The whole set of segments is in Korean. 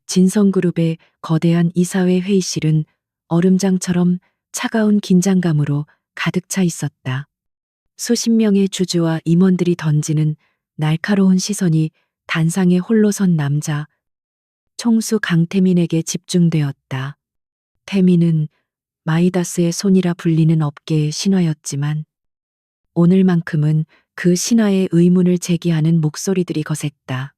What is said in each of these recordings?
진성그룹의 거대한 이사회 회의실은 얼음장처럼 차가운 긴장감으로 가득 차 있었다. 수십 명의 주주와 임원들이 던지는 날카로운 시선이 단상에 홀로 선 남자, 총수 강태민에게 집중되었다. 태민은 마이다스의 손이라 불리는 업계의 신화였지만 오늘만큼은 그 신화의 의문을 제기하는 목소리들이 거셌다.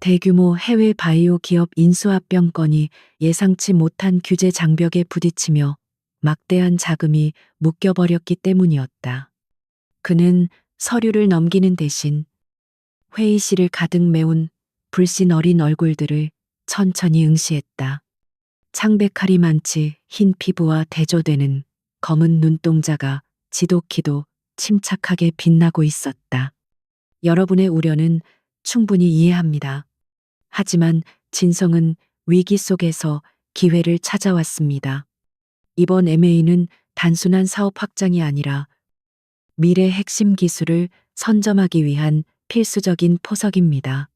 대규모 해외 바이오 기업 인수합병 건이 예상치 못한 규제 장벽에 부딪히며 막대한 자금이 묶여버렸기 때문이었다. 그는 서류를 넘기는 대신 회의실을 가득 메운 불신 어린 얼굴들을 천천히 응시했다. 창백하리 많지 흰 피부와 대조되는 검은 눈동자가 지독히도 침착하게 빛나고 있었다. 여러분의 우려는 충분히 이해합니다. 하지만 진성은 위기 속에서 기회를 찾아왔습니다. 이번 M&A는 단순한 사업 확장이 아니라 미래 핵심 기술을 선점하기 위한 필수적인 포석입니다.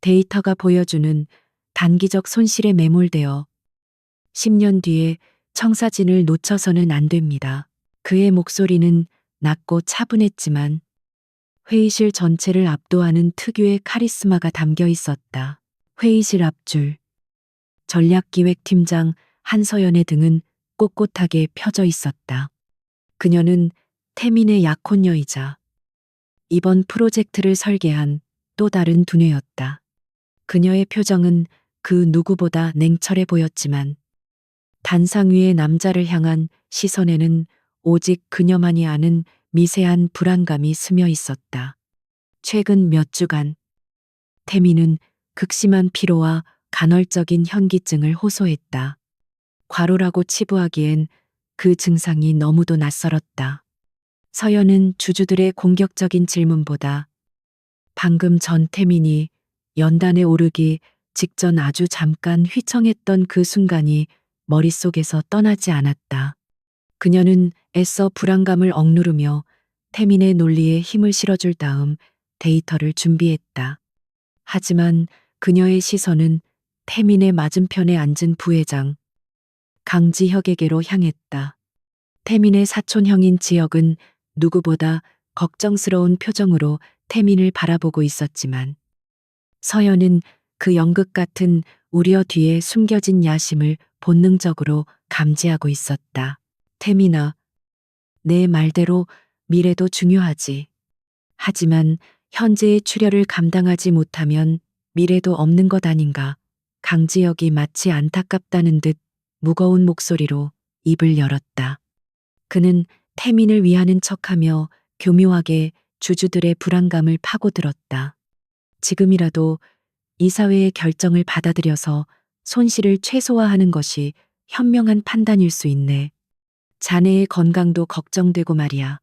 데이터가 보여주는 단기적 손실에 매몰되어 10년 뒤에 청사진을 놓쳐서는 안 됩니다. 그의 목소리는 낮고 차분했지만 회의실 전체를 압도하는 특유의 카리스마가 담겨 있었다. 회의실 앞줄, 전략기획팀장 한서연의 등은 꼿꼿하게 펴져 있었다. 그녀는 태민의 약혼녀이자 이번 프로젝트를 설계한 또 다른 두뇌였다. 그녀의 표정은 그 누구보다 냉철해 보였지만 단상 위의 남자를 향한 시선에는 오직 그녀만이 아는 미세한 불안감이 스며 있었다. 최근 몇 주간 태민은 극심한 피로와 간헐적인 현기증을 호소했다. 과로라고 치부하기엔 그 증상이 너무도 낯설었다. 서연은 주주들의 공격적인 질문보다 방금 전 태민이 연단에 오르기 직전 아주 잠깐 휘청했던 그 순간이 머릿속에서 떠나지 않았다. 그녀는 애써 불안감을 억누르며 태민의 논리에 힘을 실어줄 다음 데이터를 준비했다. 하지만 그녀의 시선은 태민의 맞은편에 앉은 부회장 강지혁에게로 향했다. 태민의 사촌형인 지혁은 누구보다 걱정스러운 표정으로 태민을 바라보고 있었지만 서연은 그 연극 같은 우려 뒤에 숨겨진 야심을 본능적으로 감지하고 있었다. 태민아, 내 말대로 미래도 중요하지. 하지만 현재의 출혈을 감당하지 못하면 미래도 없는 것 아닌가. 강지혁이 마치 안타깝다는 듯 무거운 목소리로 입을 열었다. 그는 태민을 위하는 척하며 교묘하게 주주들의 불안감을 파고들었다. 지금이라도 이사회의 결정을 받아들여서 손실을 최소화하는 것이 현명한 판단일 수 있네. 자네의 건강도 걱정되고 말이야.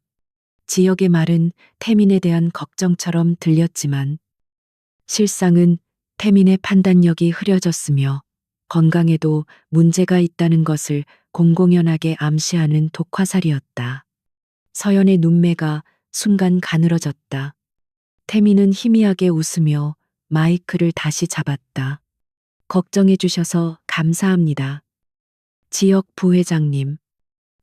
지역의 말은 태민에 대한 걱정처럼 들렸지만 실상은 태민의 판단력이 흐려졌으며 건강에도 문제가 있다는 것을 공공연하게 암시하는 독화살이었다. 서연의 눈매가 순간 가늘어졌다. 태민은 희미하게 웃으며 마이크를 다시 잡았다. 걱정해 주셔서 감사합니다. 지역 부회장님.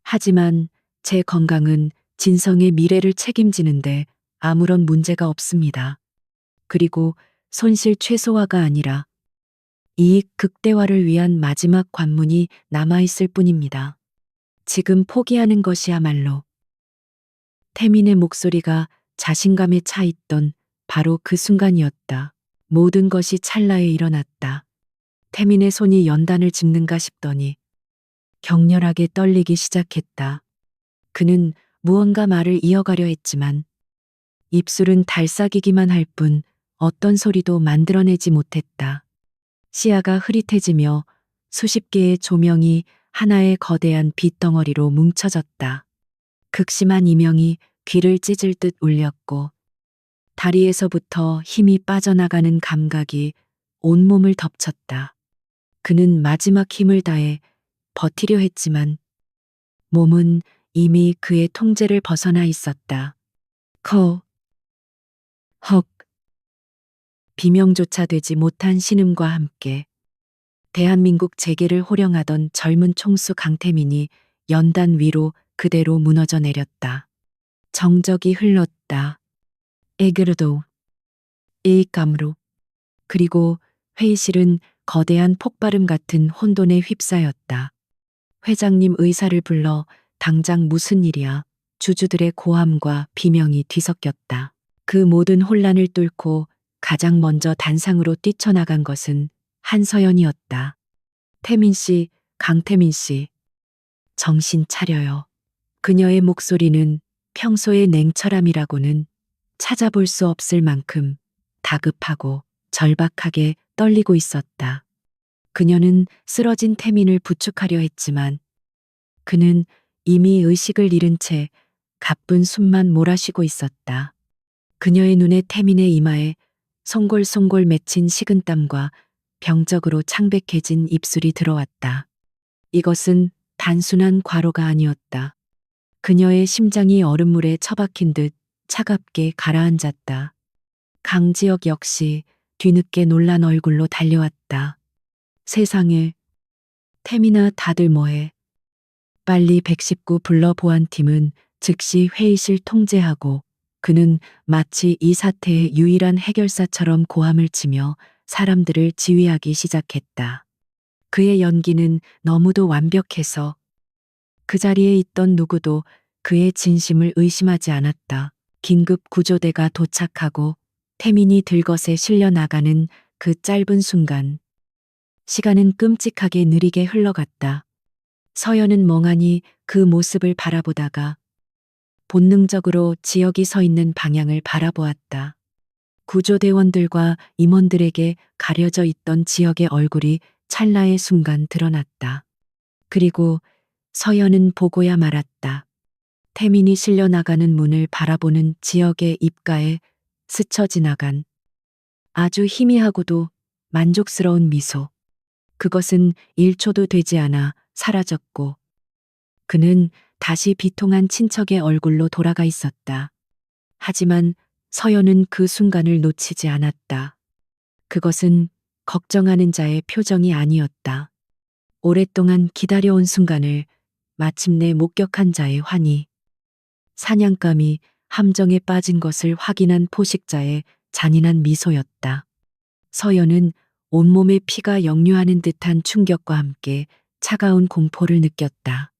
하지만 제 건강은 진성의 미래를 책임지는데 아무런 문제가 없습니다. 그리고 손실 최소화가 아니라 이익 극대화를 위한 마지막 관문이 남아있을 뿐입니다. 지금 포기하는 것이야말로. 태민의 목소리가 자신감에 차 있던 바로 그 순간이었다. 모든 것이 찰나에 일어났다. 태민의 손이 연단을 짚는가 싶더니 격렬하게 떨리기 시작했다. 그는 무언가 말을 이어가려 했지만 입술은 달싹이기만 할 뿐 어떤 소리도 만들어내지 못했다. 시야가 흐릿해지며 수십 개의 조명이 하나의 거대한 빛덩어리로 뭉쳐졌다. 극심한 이명이 귀를 찢을 듯 울렸고 다리에서부터 힘이 빠져나가는 감각이 온몸을 덮쳤다. 그는 마지막 힘을 다해 버티려 했지만 몸은 이미 그의 통제를 벗어나 있었다. 헉. 비명조차 되지 못한 신음과 함께 대한민국 재계를 호령하던 젊은 총수 강태민이 연단 위로 그대로 무너져 내렸다. 정적이 흘렀다. 에그르도 에이감으로. 그리고 회의실은 거대한 폭발음 같은 혼돈에 휩싸였다. 회장님 의사를 불러 당장 무슨 일이야. 주주들의 고함과 비명이 뒤섞였다. 그 모든 혼란을 뚫고 가장 먼저 단상으로 뛰쳐나간 것은 한서연이었다. 태민 씨, 강태민 씨, 정신 차려요. 그녀의 목소리는 평소의 냉철함이라고는 찾아볼 수 없을 만큼 다급하고 절박하게 떨리고 있었다. 그녀는 쓰러진 태민을 부축하려 했지만 그는 이미 의식을 잃은 채 가쁜 숨만 몰아쉬고 있었다. 그녀의 눈에 태민의 이마에 송골송골 맺힌 식은땀과 병적으로 창백해진 입술이 들어왔다. 이것은 단순한 과로가 아니었다. 그녀의 심장이 얼음물에 처박힌 듯 차갑게 가라앉았다. 강지혁 역시 뒤늦게 놀란 얼굴로 달려왔다. 세상에, 태민아 다들 뭐해? 빨리 119 불러 보안팀은 즉시 회의실 통제하고 그는 마치 이 사태의 유일한 해결사처럼 고함을 치며 사람들을 지휘하기 시작했다. 그의 연기는 너무도 완벽해서 그 자리에 있던 누구도 그의 진심을 의심하지 않았다. 긴급 구조대가 도착하고 태민이 들것에 실려 나가는 그 짧은 순간 시간은 끔찍하게 느리게 흘러갔다. 서연은 멍하니 그 모습을 바라보다가 본능적으로 지역이 서 있는 방향을 바라보았다. 구조대원들과 임원들에게 가려져 있던 지역의 얼굴이 찰나의 순간 드러났다. 그리고 서연은 보고야 말았다. 태민이 실려 나가는 문을 바라보는 지역의 입가에 스쳐 지나간 아주 희미하고도 만족스러운 미소. 그것은 1초도 되지 않아 사라졌고 그는 다시 비통한 친척의 얼굴로 돌아가 있었다. 하지만 서연은 그 순간을 놓치지 않았다. 그것은 걱정하는 자의 표정이 아니었다. 오랫동안 기다려온 순간을 마침내 목격한 자의 환희. 사냥감이 함정에 빠진 것을 확인한 포식자의 잔인한 미소였다. 서연은 온몸에 피가 역류하는 듯한 충격과 함께 차가운 공포를 느꼈다.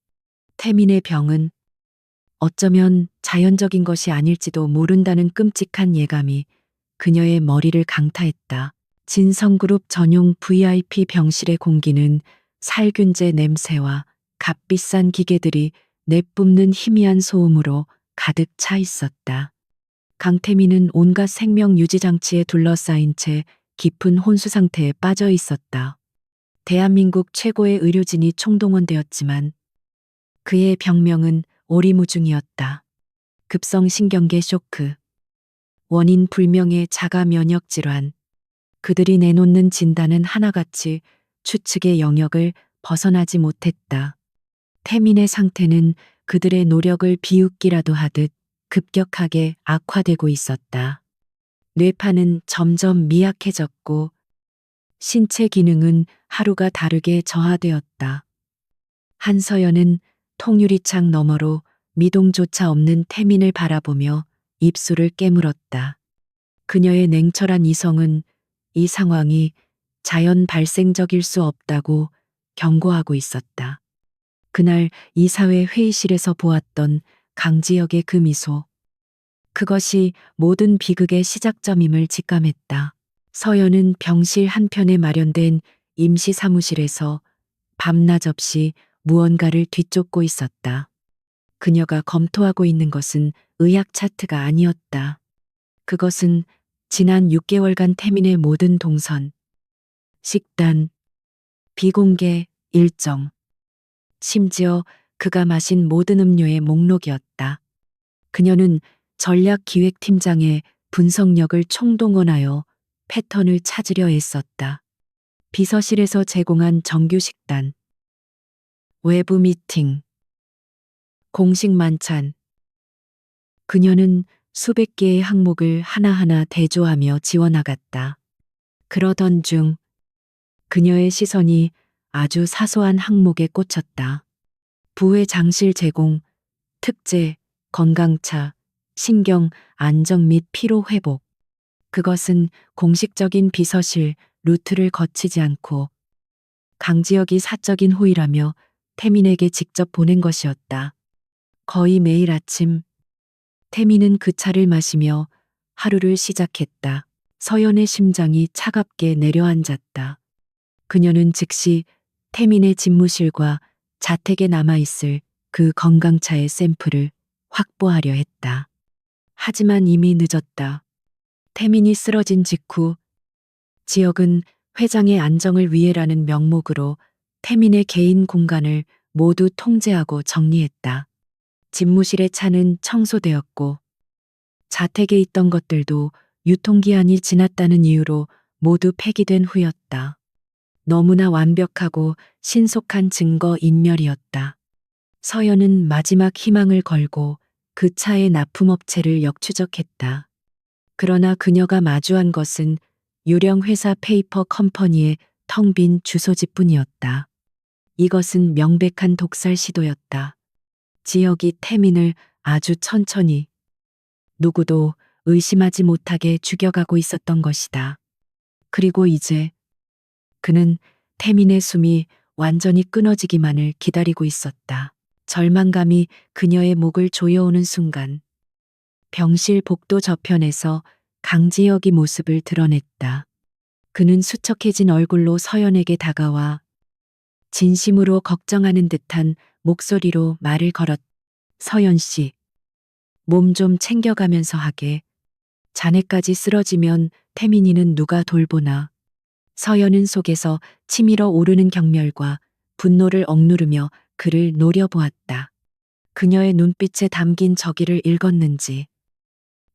태민의 병은 어쩌면 자연적인 것이 아닐지도 모른다는 끔찍한 예감이 그녀의 머리를 강타했다. 진성그룹 전용 VIP 병실의 공기는 살균제 냄새와 값비싼 기계들이 내뿜는 희미한 소음으로 가득 차 있었다. 강태민은 온갖 생명 유지 장치에 둘러싸인 채 깊은 혼수 상태에 빠져 있었다. 대한민국 최고의 의료진이 총동원되었지만 그의 병명은 오리무중이었다. 급성 신경계 쇼크, 원인 불명의 자가 면역 질환. 그들이 내놓는 진단은 하나같이 추측의 영역을 벗어나지 못했다. 태민의 상태는 그들의 노력을 비웃기라도 하듯 급격하게 악화되고 있었다. 뇌파는 점점 미약해졌고 신체 기능은 하루가 다르게 저하되었다. 한서연은 통유리창 너머로 미동조차 없는 태민을 바라보며 입술을 깨물었다. 그녀의 냉철한 이성은 이 상황이 자연 발생적일 수 없다고 경고하고 있었다. 그날 이사회 회의실에서 보았던 강지혁의 그 미소. 그것이 모든 비극의 시작점임을 직감했다. 서연은 병실 한편에 마련된 임시 사무실에서 밤낮 없이 무언가를 뒤쫓고 있었다. 그녀가 검토하고 있는 것은 의학 차트가 아니었다. 그것은 지난 6개월간 태민의 모든 동선, 식단, 비공개 일정, 심지어 그가 마신 모든 음료의 목록이었다. 그녀는 전략기획팀장의 분석력을 총동원하여 패턴을 찾으려 애썼다. 비서실에서 제공한 정규 식단, 외부 미팅, 공식 만찬. 그녀는 수백 개의 항목을 하나하나 대조하며 지워나갔다. 그러던 중 그녀의 시선이 아주 사소한 항목에 꽂혔다. 부의 장실 제공, 특제, 건강차, 신경, 안정 및 피로 회복. 그것은 공식적인 비서실 루트를 거치지 않고 강지혁이 사적인 호의라며 태민에게 직접 보낸 것이었다. 거의 매일 아침 태민은 그 차를 마시며 하루를 시작했다. 서연의 심장이 차갑게 내려앉았다. 그녀는 즉시 태민의 집무실과 자택에 남아있을 그 건강차의 샘플을 확보하려 했다. 하지만 이미 늦었다. 태민이 쓰러진 직후 지역은 회장의 안정을 위해라는 명목으로 태민의 개인 공간을 모두 통제하고 정리했다. 집무실의 차는 청소되었고 자택에 있던 것들도 유통기한이 지났다는 이유로 모두 폐기된 후였다. 너무나 완벽하고 신속한 증거 인멸이었다. 서연은 마지막 희망을 걸고 그 차의 납품업체를 역추적했다. 그러나 그녀가 마주한 것은 유령 회사 페이퍼 컴퍼니의 텅 빈 주소지뿐이었다. 이것은 명백한 독살 시도였다. 지역이 태민을 아주 천천히 누구도 의심하지 못하게 죽여가고 있었던 것이다. 그리고 이제 그는 태민의 숨이 완전히 끊어지기만을 기다리고 있었다. 절망감이 그녀의 목을 조여오는 순간 병실 복도 저편에서 강지혁이 모습을 드러냈다. 그는 수척해진 얼굴로 서연에게 다가와 진심으로 걱정하는 듯한 목소리로 말을 걸었. 서연 씨, 몸 좀 챙겨가면서 하게. 자네까지 쓰러지면 태민이는 누가 돌보나. 서연은 속에서 치밀어 오르는 경멸과 분노를 억누르며 그를 노려보았다. 그녀의 눈빛에 담긴 저기를 읽었는지.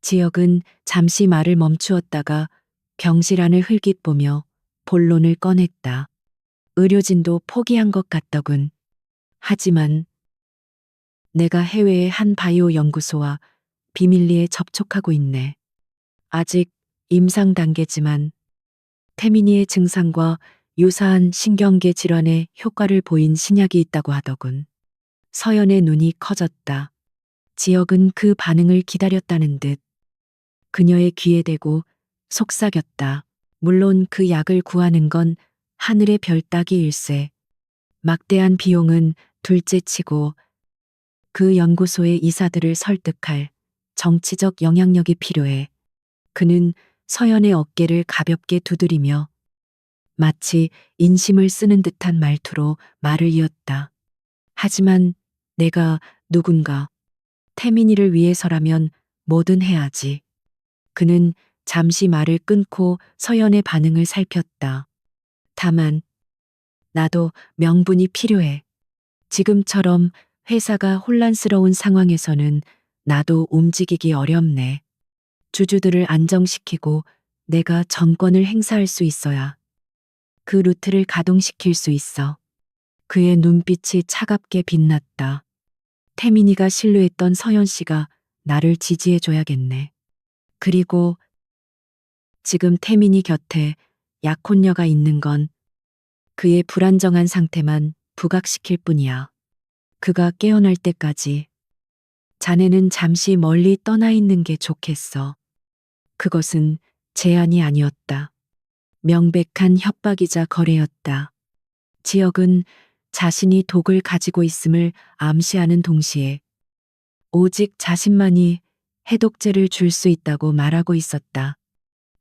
지역은 잠시 말을 멈추었다가 병실 안을 흘깃보며 본론을 꺼냈다. 의료진도 포기한 것 같더군. 하지만 내가 해외의 한 바이오 연구소와 비밀리에 접촉하고 있네. 아직 임상 단계지만 태민이의 증상과 유사한 신경계 질환에 효과를 보인 신약이 있다고 하더군. 서연의 눈이 커졌다. 지역은 그 반응을 기다렸다는 듯 그녀의 귀에 대고 속삭였다. 물론 그 약을 구하는 건 하늘의 별 따기 일세. 막대한 비용은 둘째치고 그 연구소의 이사들을 설득할 정치적 영향력이 필요해. 그는 서연의 어깨를 가볍게 두드리며 마치 인심을 쓰는 듯한 말투로 말을 이었다. 하지만 내가 누군가 태민이를 위해서라면 뭐든 해야지. 그는 잠시 말을 끊고 서연의 반응을 살폈다. 다만 나도 명분이 필요해. 지금처럼 회사가 혼란스러운 상황에서는 나도 움직이기 어렵네. 주주들을 안정시키고 내가 전권을 행사할 수 있어야 그 루트를 가동시킬 수 있어. 그의 눈빛이 차갑게 빛났다. 태민이가 신뢰했던 서연 씨가 나를 지지해줘야겠네. 그리고 지금 태민이 곁에 약혼녀가 있는 건 그의 불안정한 상태만 부각시킬 뿐이야. 그가 깨어날 때까지 자네는 잠시 멀리 떠나 있는 게 좋겠어. 그것은 제안이 아니었다. 명백한 협박이자 거래였다. 지역은 자신이 독을 가지고 있음을 암시하는 동시에 오직 자신만이 해독제를 줄 수 있다고 말하고 있었다.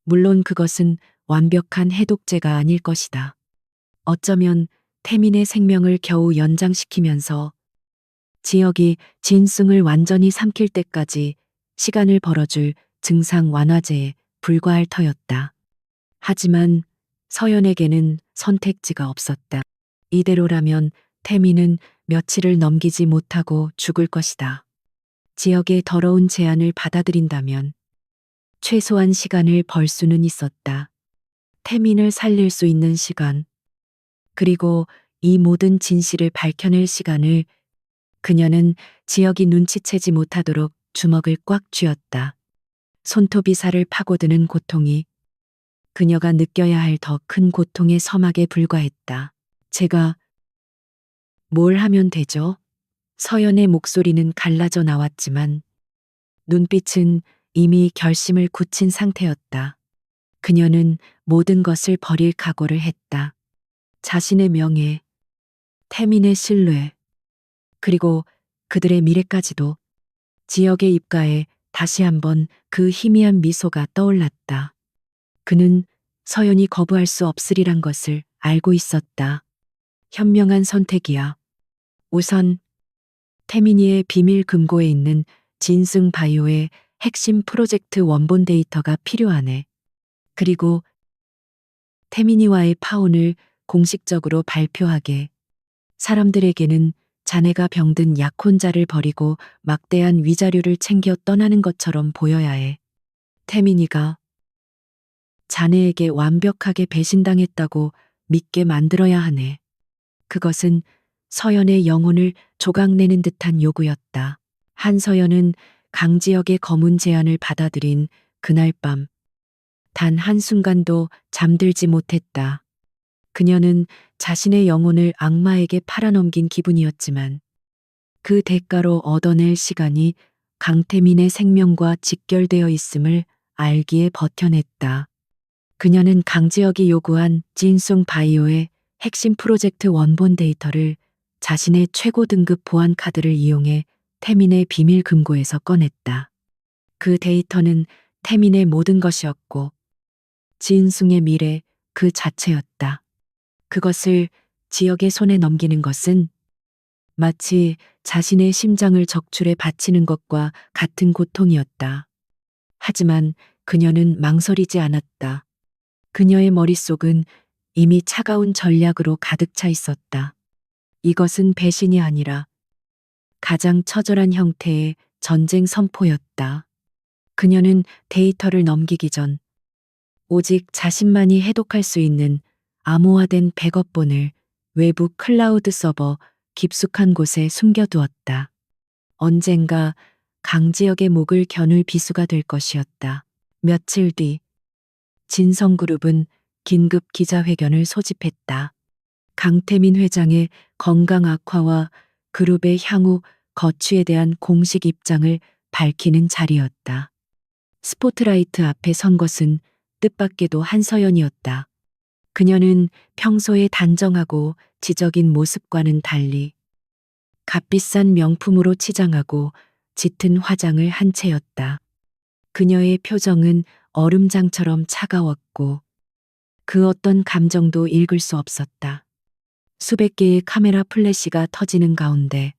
물론 그것은 완벽한 해독제가 아닐 것이다. 어쩌면 태민의 생명을 겨우 연장시키면서 지역이 진승을 완전히 삼킬 때까지 시간을 벌어줄 증상 완화제에 불과할 터였다. 하지만 서연에게는 선택지가 없었다. 이대로라면 태민은 며칠을 넘기지 못하고 죽을 것이다. 지역의 더러운 제안을 받아들인다면 최소한 시간을 벌 수는 있었다. 태민을 살릴 수 있는 시간, 그리고 이 모든 진실을 밝혀낼 시간을 그녀는 지역이 눈치채지 못하도록 주먹을 꽉 쥐었다. 손톱이 살을 파고드는 고통이 그녀가 느껴야 할 더 큰 고통의 서막에 불과했다. 제가 뭘 하면 되죠? 서연의 목소리는 갈라져 나왔지만 눈빛은 이미 결심을 굳힌 상태였다. 그녀는 모든 것을 버릴 각오를 했다. 자신의 명예, 태민의 신뢰, 그리고 그들의 미래까지도. 지역의 입가에 다시 한번 그 희미한 미소가 떠올랐다. 그는 서연이 거부할 수 없으리란 것을 알고 있었다. 현명한 선택이야. 우선 태민이의 비밀 금고에 있는 진승 바이오의 핵심 프로젝트 원본 데이터가 필요하네. 그리고 태민이와의 파혼을 공식적으로 발표하게. 사람들에게는 자네가 병든 약혼자를 버리고 막대한 위자료를 챙겨 떠나는 것처럼 보여야 해. 태민이가 자네에게 완벽하게 배신당했다고 믿게 만들어야 하네. 그것은 서연의 영혼을 조각내는 듯한 요구였다. 한서연은 강지혁의 검은 제안을 받아들인 그날 밤, 단 한순간도 잠들지 못했다. 그녀는 자신의 영혼을 악마에게 팔아넘긴 기분이었지만 그 대가로 얻어낼 시간이 강태민의 생명과 직결되어 있음을 알기에 버텨냈다. 그녀는 강지혁이 요구한 진송 바이오의 핵심 프로젝트 원본 데이터를 자신의 최고 등급 보안 카드를 이용해 태민의 비밀 금고에서 꺼냈다. 그 데이터는 태민의 모든 것이었고 진숭의 미래 그 자체였다. 그것을 지역의 손에 넘기는 것은 마치 자신의 심장을 적출해 바치는 것과 같은 고통이었다. 하지만 그녀는 망설이지 않았다. 그녀의 머릿속은 이미 차가운 전략으로 가득 차 있었다. 이것은 배신이 아니라 가장 처절한 형태의 전쟁 선포였다. 그녀는 데이터를 넘기기 전 오직 자신만이 해독할 수 있는 암호화된 백업본을 외부 클라우드 서버 깊숙한 곳에 숨겨두었다. 언젠가 강지혁의 목을 겨눌 비수가 될 것이었다. 며칠 뒤 진성그룹은 긴급 기자회견을 소집했다. 강태민 회장의 건강 악화와 그룹의 향후 거취에 대한 공식 입장을 밝히는 자리였다. 스포트라이트 앞에 선 것은 뜻밖에도 한서연이었다. 그녀는 평소에 단정하고 지적인 모습과는 달리 값비싼 명품으로 치장하고 짙은 화장을 한 채였다. 그녀의 표정은 얼음장처럼 차가웠고 그 어떤 감정도 읽을 수 없었다. 수백 개의 카메라 플래시가 터지는 가운데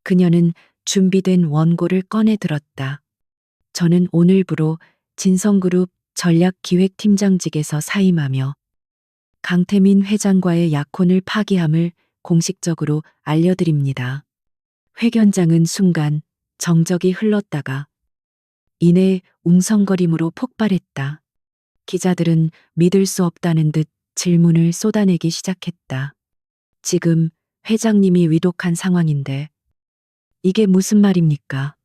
그녀는 준비된 원고를 꺼내 들었다. 저는 오늘부로 진성그룹 전략기획팀장직에서 사임하며 강태민 회장과의 약혼을 파기함을 공식적으로 알려드립니다. 회견장은 순간 정적이 흘렀다가 이내 웅성거림으로 폭발했다. 기자들은 믿을 수 없다는 듯 질문을 쏟아내기 시작했다. 지금 회장님이 위독한 상황인데 이게 무슨 말입니까?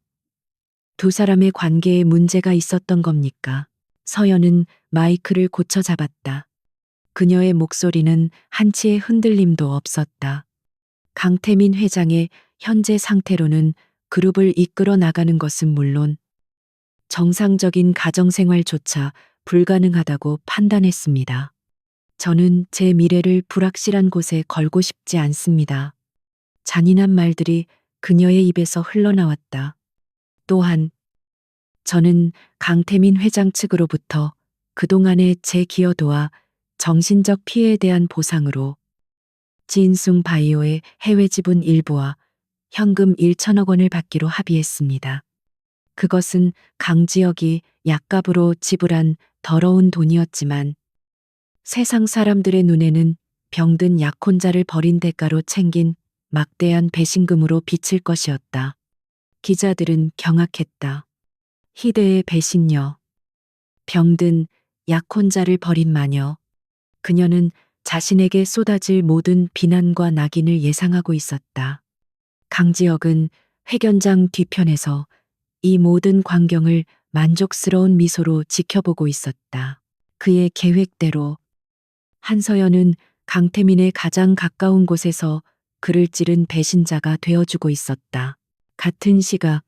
두 사람의 관계에 문제가 있었던 겁니까? 서연은 마이크를 고쳐 잡았다. 그녀의 목소리는 한치의 흔들림도 없었다. 강태민 회장의 현재 상태로는 그룹을 이끌어 나가는 것은 물론 정상적인 가정생활조차 불가능하다고 판단했습니다. 저는 제 미래를 불확실한 곳에 걸고 싶지 않습니다. 잔인한 말들이 그녀의 입에서 흘러나왔다. 또한 저는 강태민 회장 측으로부터 그동안의 제 기여도와 정신적 피해에 대한 보상으로 진숭 바이오의 해외 지분 일부와 현금 1천억 원을 받기로 합의했습니다. 그것은 강지혁이 약값으로 지불한 더러운 돈이었지만 세상 사람들의 눈에는 병든 약혼자를 버린 대가로 챙긴 막대한 배신금으로 비칠 것이었다. 기자들은 경악했다. 희대의 배신녀. 병든 약혼자를 버린 마녀. 그녀는 자신에게 쏟아질 모든 비난과 낙인을 예상하고 있었다. 강지혁은 회견장 뒤편에서 이 모든 광경을 만족스러운 미소로 지켜보고 있었다. 그의 계획대로 한서연은 강태민의 가장 가까운 곳에서 그를 찌른 배신자가 되어주고 있었다. 같은 시각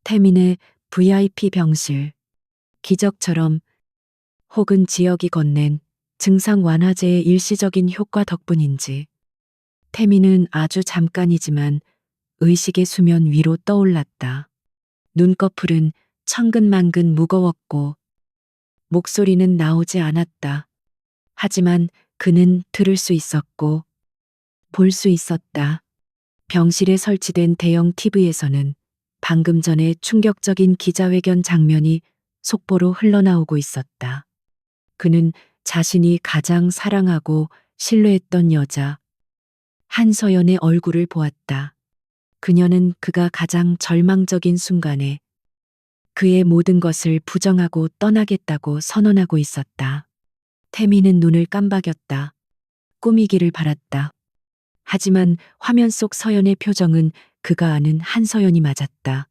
태민의 VIP 병실. 기적처럼 혹은 지역이 건넨 증상 완화제의 일시적인 효과 덕분인지 태민은 아주 잠깐이지만 의식의 수면 위로 떠올랐다. 눈꺼풀은 천근만근 무거웠고 목소리는 나오지 않았다. 하지만 그는 들을 수 있었고 볼 수 있었다. 병실에 설치된 대형 TV에서는 방금 전에 충격적인 기자회견 장면이 속보로 흘러나오고 있었다. 그는 자신이 가장 사랑하고 신뢰했던 여자 한서연의 얼굴을 보았다. 그녀는 그가 가장 절망적인 순간에 그의 모든 것을 부정하고 떠나겠다고 선언하고 있었다. 태미는 눈을 깜박였다. 꾸미기를 바랐다. 하지만 화면 속 서연의 표정은 그가 아는 한서연이 맞았다.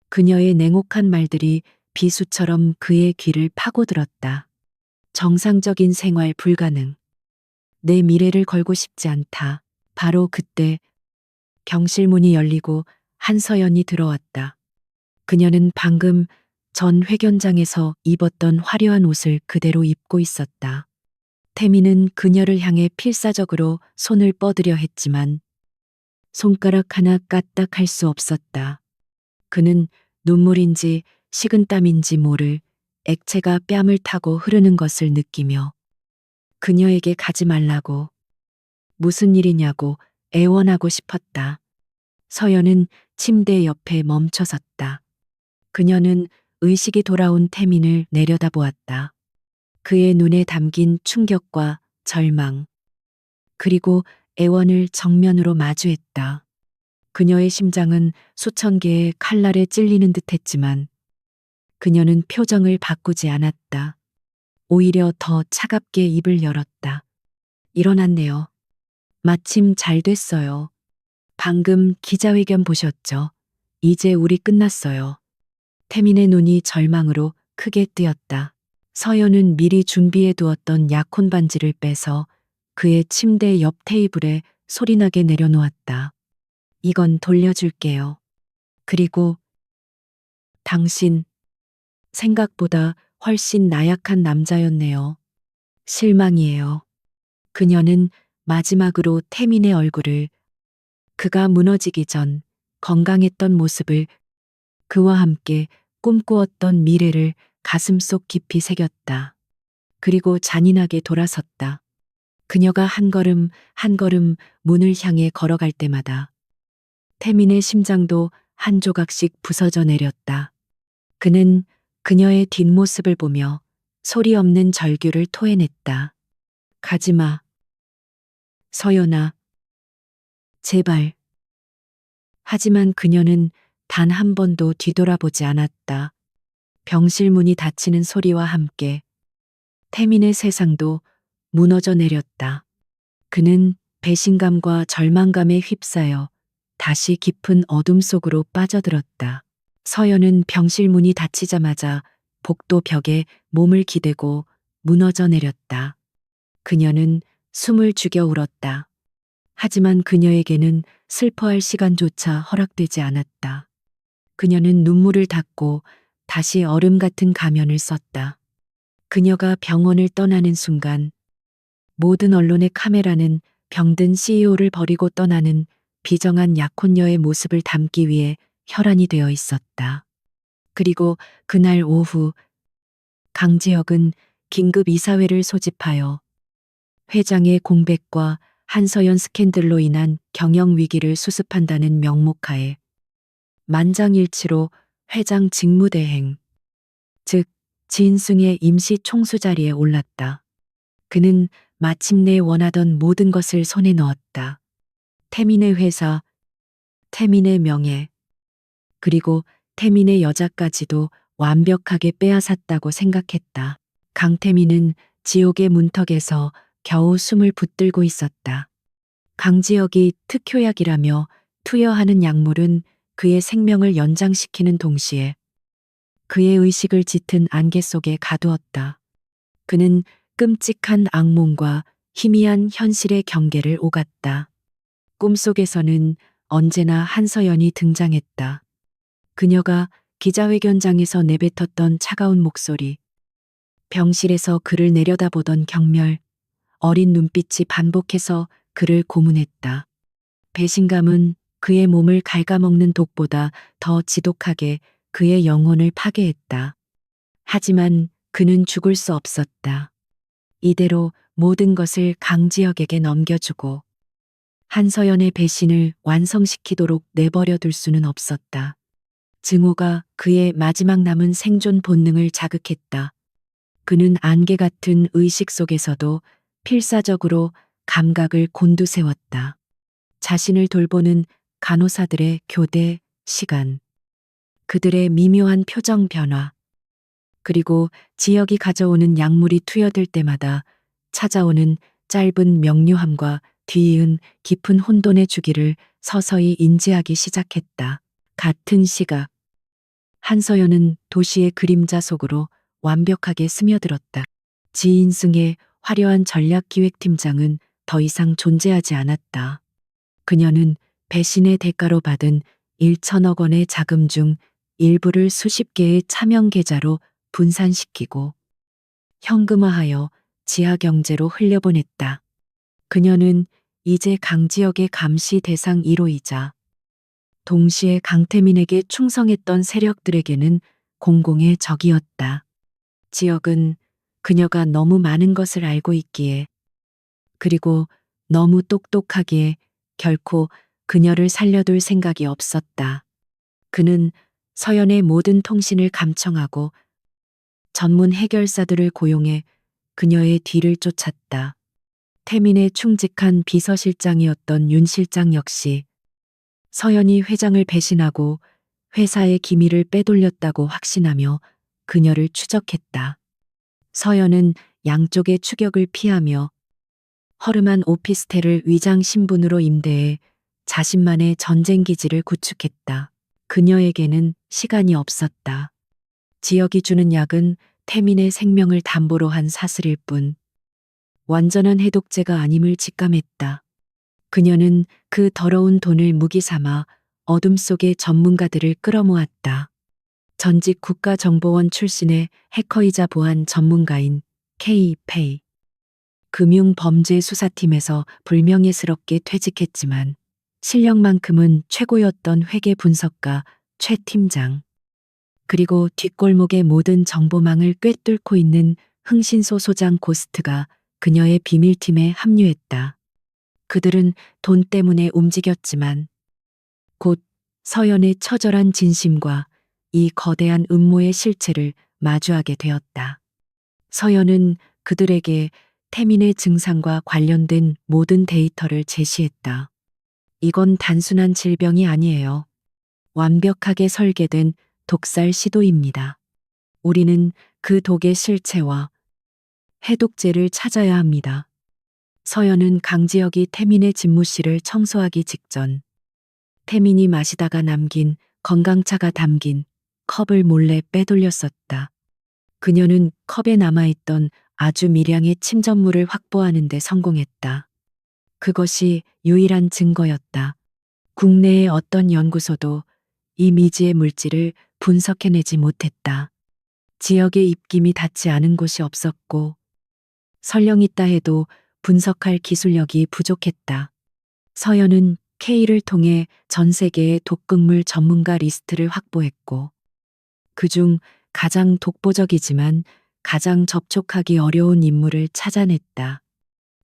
그녀의 냉혹한 말들이 비수처럼 그의 귀를 파고들었다. 정상적인 생활 불가능. 내 미래를 걸고 싶지 않다. 바로 그때 병실 문이 열리고 한서연이 들어왔다. 그녀는 방금 전 회견장에서 입었던 화려한 옷을 그대로 입고 있었다. 태미는 그녀를 향해 필사적으로 손을 뻗으려 했지만 손가락 하나 까딱할 수 없었다. 그는 눈물인지 식은땀인지 모를 액체가 뺨을 타고 흐르는 것을 느끼며 그녀에게 가지 말라고 무슨 일이냐고 애원하고 싶었다. 서연은 침대 옆에 멈춰섰다. 그녀는 의식이 돌아온 태민을 내려다보았다. 그의 눈에 담긴 충격과 절망, 그리고 애원을 정면으로 마주했다. 그녀의 심장은 수천 개의 칼날에 찔리는 듯 했지만 그녀는 표정을 바꾸지 않았다. 오히려 더 차갑게 입을 열었다. 일어났네요. 마침 잘 됐어요. 방금 기자회견 보셨죠? 이제 우리 끝났어요. 태민의 눈이 절망으로 크게 뜨였다. 서연은 미리 준비해 두었던 약혼 반지를 빼서 그의 침대 옆 테이블에 소리나게 내려놓았다. 이건 돌려줄게요. 그리고 당신 생각보다 훨씬 나약한 남자였네요. 실망이에요. 그녀는 마지막으로 태민의 얼굴을 그가 무너지기 전 건강했던 모습을 그와 함께 꿈꾸었던 미래를 가슴속 깊이 새겼다. 그리고 잔인하게 돌아섰다. 그녀가 한 걸음 한 걸음 문을 향해 걸어갈 때마다 태민의 심장도 한 조각씩 부서져 내렸다. 그는 그녀의 뒷모습을 보며 소리 없는 절규를 토해냈다. 가지마. 서연아. 제발. 하지만 그녀는 단 한 번도 뒤돌아보지 않았다. 병실 문이 닫히는 소리와 함께 태민의 세상도 무너져 내렸다. 그는 배신감과 절망감에 휩싸여 다시 깊은 어둠 속으로 빠져들었다. 서연은 병실 문이 닫히자마자 복도 벽에 몸을 기대고 무너져 내렸다. 그녀는 숨을 죽여 울었다. 하지만 그녀에게는 슬퍼할 시간조차 허락되지 않았다. 그녀는 눈물을 닦고 다시 얼음 같은 가면을 썼다. 그녀가 병원을 떠나는 순간 모든 언론의 카메라는 병든 CEO를 버리고 떠나는 비정한 약혼녀의 모습을 담기 위해 혈안이 되어 있었다. 그리고 그날 오후 강지혁은 긴급 이사회를 소집하여 회장의 공백과 한서연 스캔들로 인한 경영 위기를 수습한다는 명목하에 만장일치로 회장 직무대행, 즉 진승의 임시 총수 자리에 올랐다. 그는 마침내 원하던 모든 것을 손에 넣었다. 태민의 회사, 태민의 명예, 그리고 태민의 여자까지도 완벽하게 빼앗았다고 생각했다. 강태민은 지옥의 문턱에서 겨우 숨을 붙들고 있었다. 강지혁이 특효약이라며 투여하는 약물은 그의 생명을 연장시키는 동시에 그의 의식을 짙은 안개 속에 가두었다. 그는 끔찍한 악몽과 희미한 현실의 경계를 오갔다. 꿈속에서는 언제나 한서연이 등장했다. 그녀가 기자회견장에서 내뱉었던 차가운 목소리, 병실에서 그를 내려다보던 경멸, 어린 눈빛이 반복해서 그를 고문했다. 배신감은 그의 몸을 갉아먹는 독보다 더 지독하게 그의 영혼을 파괴했다. 하지만 그는 죽을 수 없었다. 이대로 모든 것을 강지혁에게 넘겨주고 한서연의 배신을 완성시키도록 내버려 둘 수는 없었다. 증오가 그의 마지막 남은 생존 본능을 자극했다. 그는 안개 같은 의식 속에서도 필사적으로 감각을 곤두세웠다. 자신을 돌보는 간호사들의 교대 시간, 그들의 미묘한 표정 변화, 그리고 지역이 가져오는 약물이 투여될 때마다 찾아오는 짧은 명료함과 뒤이은 깊은 혼돈의 주기를 서서히 인지하기 시작했다. 같은 시각, 한서연은 도시의 그림자 속으로 완벽하게 스며들었다. 지인승의 화려한 전략기획팀장은 더 이상 존재하지 않았다. 그녀는 배신의 대가로 받은 1천억 원의 자금 중 일부를 수십 개의 차명 계좌로 분산시키고 현금화하여 지하 경제로 흘려보냈다. 그녀는 이제 강지역의 감시 대상 1호이자 동시에 강태민에게 충성했던 세력들에게는 공공의 적이었다. 지역은 그녀가 너무 많은 것을 알고 있기에, 그리고 너무 똑똑하기에 결코 그녀를 살려둘 생각이 없었다. 그는 서연의 모든 통신을 감청하고 전문 해결사들을 고용해 그녀의 뒤를 쫓았다. 태민의 충직한 비서실장이었던 윤 실장 역시 서연이 회장을 배신하고 회사의 기밀을 빼돌렸다고 확신하며 그녀를 추적했다. 서연은 양쪽의 추격을 피하며 허름한 오피스텔을 위장 신분으로 임대해 자신만의 전쟁 기지를 구축했다. 그녀에게는 시간이 없었다. 지역이 주는 약은 태민의 생명을 담보로 한 사슬일 뿐 완전한 해독제가 아님을 직감했다. 그녀는 그 더러운 돈을 무기 삼아 어둠 속의 전문가들을 끌어모았다. 전직 국가정보원 출신의 해커이자 보안 전문가인 K-페이. 금융범죄수사팀에서 불명예스럽게 퇴직했지만 실력만큼은 최고였던 회계 분석가 최 팀장. 그리고 뒷골목의 모든 정보망을 꿰뚫고 있는 흥신소 소장 고스트가 그녀의 비밀팀에 합류했다. 그들은 돈 때문에 움직였지만 곧 서연의 처절한 진심과 이 거대한 음모의 실체를 마주하게 되었다. 서연은 그들에게 태민의 증상과 관련된 모든 데이터를 제시했다. 이건 단순한 질병이 아니에요. 완벽하게 설계된 독살 시도입니다. 우리는 그 독의 실체와 해독제를 찾아야 합니다. 서연은 강지혁이 태민의 집무실을 청소하기 직전 태민이 마시다가 남긴 건강차가 담긴 컵을 몰래 빼돌렸었다. 그녀는 컵에 남아있던 아주 미량의 침전물을 확보하는 데 성공했다. 그것이 유일한 증거였다. 국내의 어떤 연구소도 이 미지의 물질을 분석해내지 못했다. 지역의 입김이 닿지 않은 곳이 없었고 설령 있다 해도 분석할 기술력이 부족했다. 서연은 K를 통해 전 세계의 독극물 전문가 리스트를 확보했고 그중 가장 독보적이지만 가장 접촉하기 어려운 인물을 찾아냈다.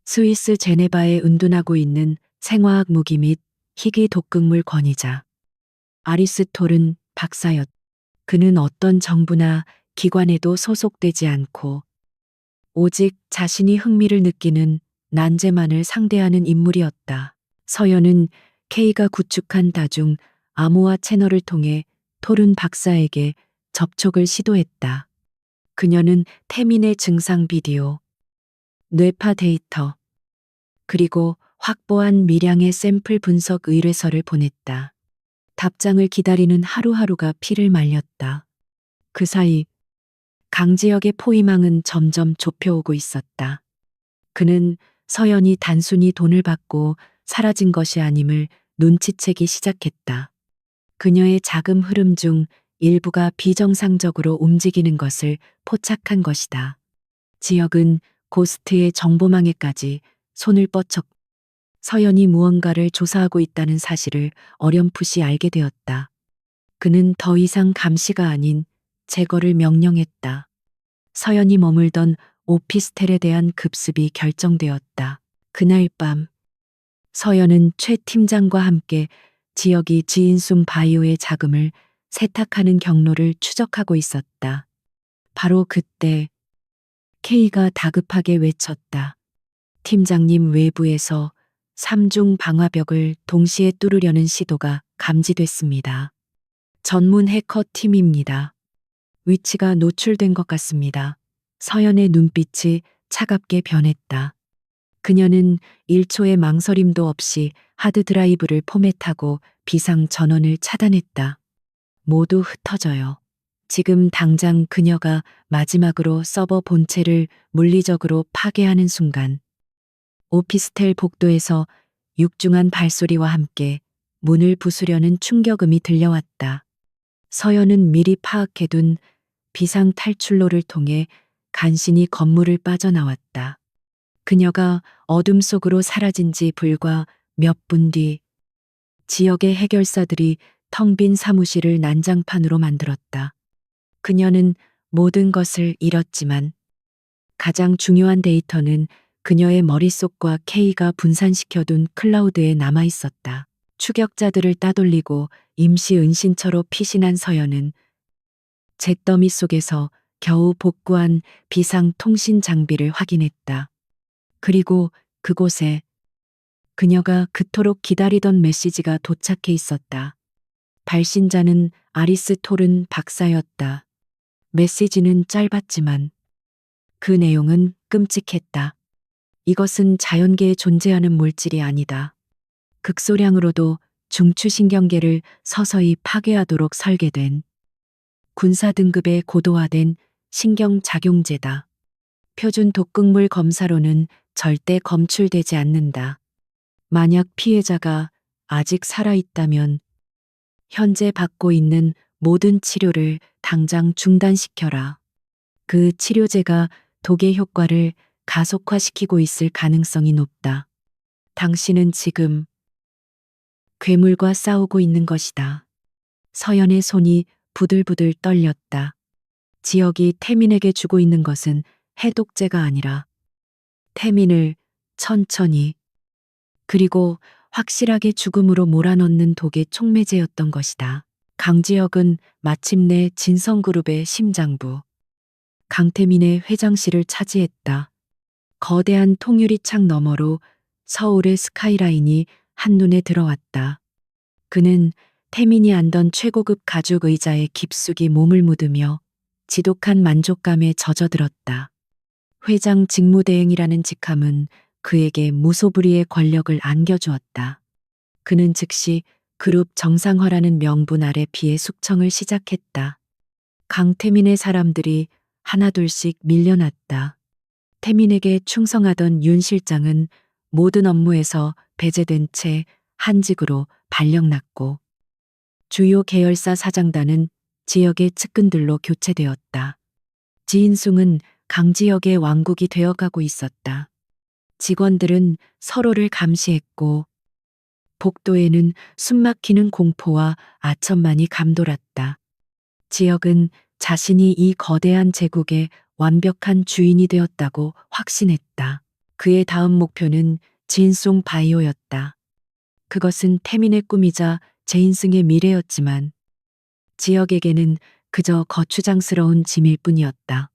스위스 제네바에 은둔하고 있는 생화학 무기 및 희귀 독극물 권위자 아리스톨은 박사였다. 그는 어떤 정부나 기관에도 소속되지 않고 오직 자신이 흥미를 느끼는 난제만을 상대하는 인물이었다. 서연은 K가 구축한 다중 암호화 채널을 통해 토른 박사에게 접촉을 시도했다. 그녀는 태민의 증상 비디오, 뇌파 데이터, 그리고 확보한 미량의 샘플 분석 의뢰서를 보냈다. 답장을 기다리는 하루하루가 피를 말렸다. 그 사이 강지혁의 포위망은 점점 좁혀오고 있었다. 그는 서연이 단순히 돈을 받고 사라진 것이 아님을 눈치채기 시작했다. 그녀의 자금 흐름 중 일부가 비정상적으로 움직이는 것을 포착한 것이다. 지혁은 고스트의 정보망에까지 손을 뻗쳤고 서연이 무언가를 조사하고 있다는 사실을 어렴풋이 알게 되었다. 그는 더 이상 감시가 아닌 제거를 명령했다. 서연이 머물던 오피스텔에 대한 급습이 결정되었다. 그날 밤 서연은 최 팀장과 함께 지역이 지인숨 바이오의 자금을 세탁하는 경로를 추적하고 있었다. 바로 그때 K가 다급하게 외쳤다. 팀장님, 외부에서 3중 방화벽을 동시에 뚫으려는 시도가 감지됐습니다. 전문 해커 팀입니다. 위치가 노출된 것 같습니다. 서연의 눈빛이 차갑게 변했다. 그녀는 1초의 망설임도 없이 하드드라이브를 포맷하고 비상 전원을 차단했다. 모두 흩어져요. 지금 당장. 그녀가 마지막으로 서버 본체를 물리적으로 파괴하는 순간 오피스텔 복도에서 육중한 발소리와 함께 문을 부수려는 충격음이 들려왔다. 서연은 미리 파악해둔 비상 탈출로를 통해 간신히 건물을 빠져나왔다. 그녀가 어둠 속으로 사라진 지 불과 몇 분 뒤 지역의 해결사들이 텅 빈 사무실을 난장판으로 만들었다. 그녀는 모든 것을 잃었지만 가장 중요한 데이터는 그녀의 머릿속과 K가 분산시켜둔 클라우드에 남아 있었다. 추격자들을 따돌리고 임시 은신처로 피신한 서연은 잿더미 속에서 겨우 복구한 비상 통신 장비를 확인했다. 그리고 그곳에 그녀가 그토록 기다리던 메시지가 도착해 있었다. 발신자는 아리스 토른 박사였다. 메시지는 짧았지만 그 내용은 끔찍했다. 이것은 자연계에 존재하는 물질이 아니다. 극소량으로도 중추신경계를 서서히 파괴하도록 설계된 군사 등급의 고도화된 신경작용제다. 표준 독극물 검사로는 절대 검출되지 않는다. 만약 피해자가 아직 살아있다면 현재 받고 있는 모든 치료를 당장 중단시켜라. 그 치료제가 독의 효과를 가속화시키고 있을 가능성이 높다. 당신은 지금 괴물과 싸우고 있는 것이다. 서연의 손이 부들부들 떨렸다. 지역이 태민에게 주고 있는 것은 해독제가 아니라 태민을 천천히 그리고 확실하게 죽음으로 몰아넣는 독의 촉매제였던 것이다. 강지혁은 마침내 진성그룹의 심장부 강태민의 회장실을 차지했다. 거대한 통유리 창 너머로 서울의 스카이라인이 한눈에 들어왔다. 그는 태민이 앉던 최고급 가죽 의자에 깊숙이 몸을 묻으며 지독한 만족감에 젖어들었다. 회장 직무대행이라는 직함은 그에게 무소불위의 권력을 안겨주었다. 그는 즉시 그룹 정상화라는 명분 아래 비의 숙청을 시작했다. 강태민의 사람들이 하나둘씩 밀려났다. 태민에게 충성하던 윤 실장은 모든 업무에서 배제된 채 한직으로 발령났고 주요 계열사 사장단은 지역의 측근들로 교체되었다. 지인숭은 강지역의 왕국이 되어가고 있었다. 직원들은 서로를 감시했고 복도에는 숨막히는 공포와 아첨만이 감돌았다. 지역은 자신이 이 거대한 제국의 완벽한 주인이 되었다고 확신했다. 그의 다음 목표는 진송 바이오였다. 그것은 태민의 꿈이자 제인승의 미래였지만 지역에게는 그저 거추장스러운 짐일 뿐이었다.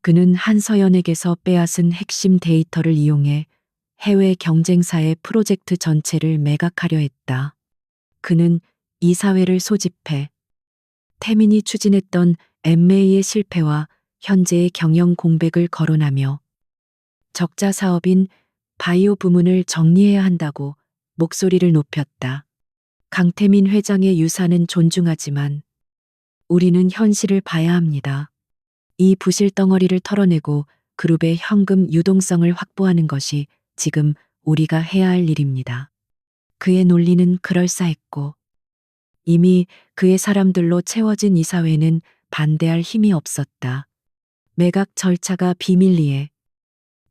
그는 한서연에게서 빼앗은 핵심 데이터를 이용해 해외 경쟁사의 프로젝트 전체를 매각하려 했다. 그는 이사회를 소집해 태민이 추진했던 MA의 실패와 현재의 경영 공백을 거론하며 적자 사업인 바이오 부문을 정리해야 한다고 목소리를 높였다. 강태민 회장의 유산은 존중하지만 우리는 현실을 봐야 합니다. 이 부실 덩어리를 털어내고 그룹의 현금 유동성을 확보하는 것이 지금 우리가 해야 할 일입니다. 그의 논리는 그럴싸했고 이미 그의 사람들로 채워진 이사회는 반대할 힘이 없었다. 매각 절차가 비밀리에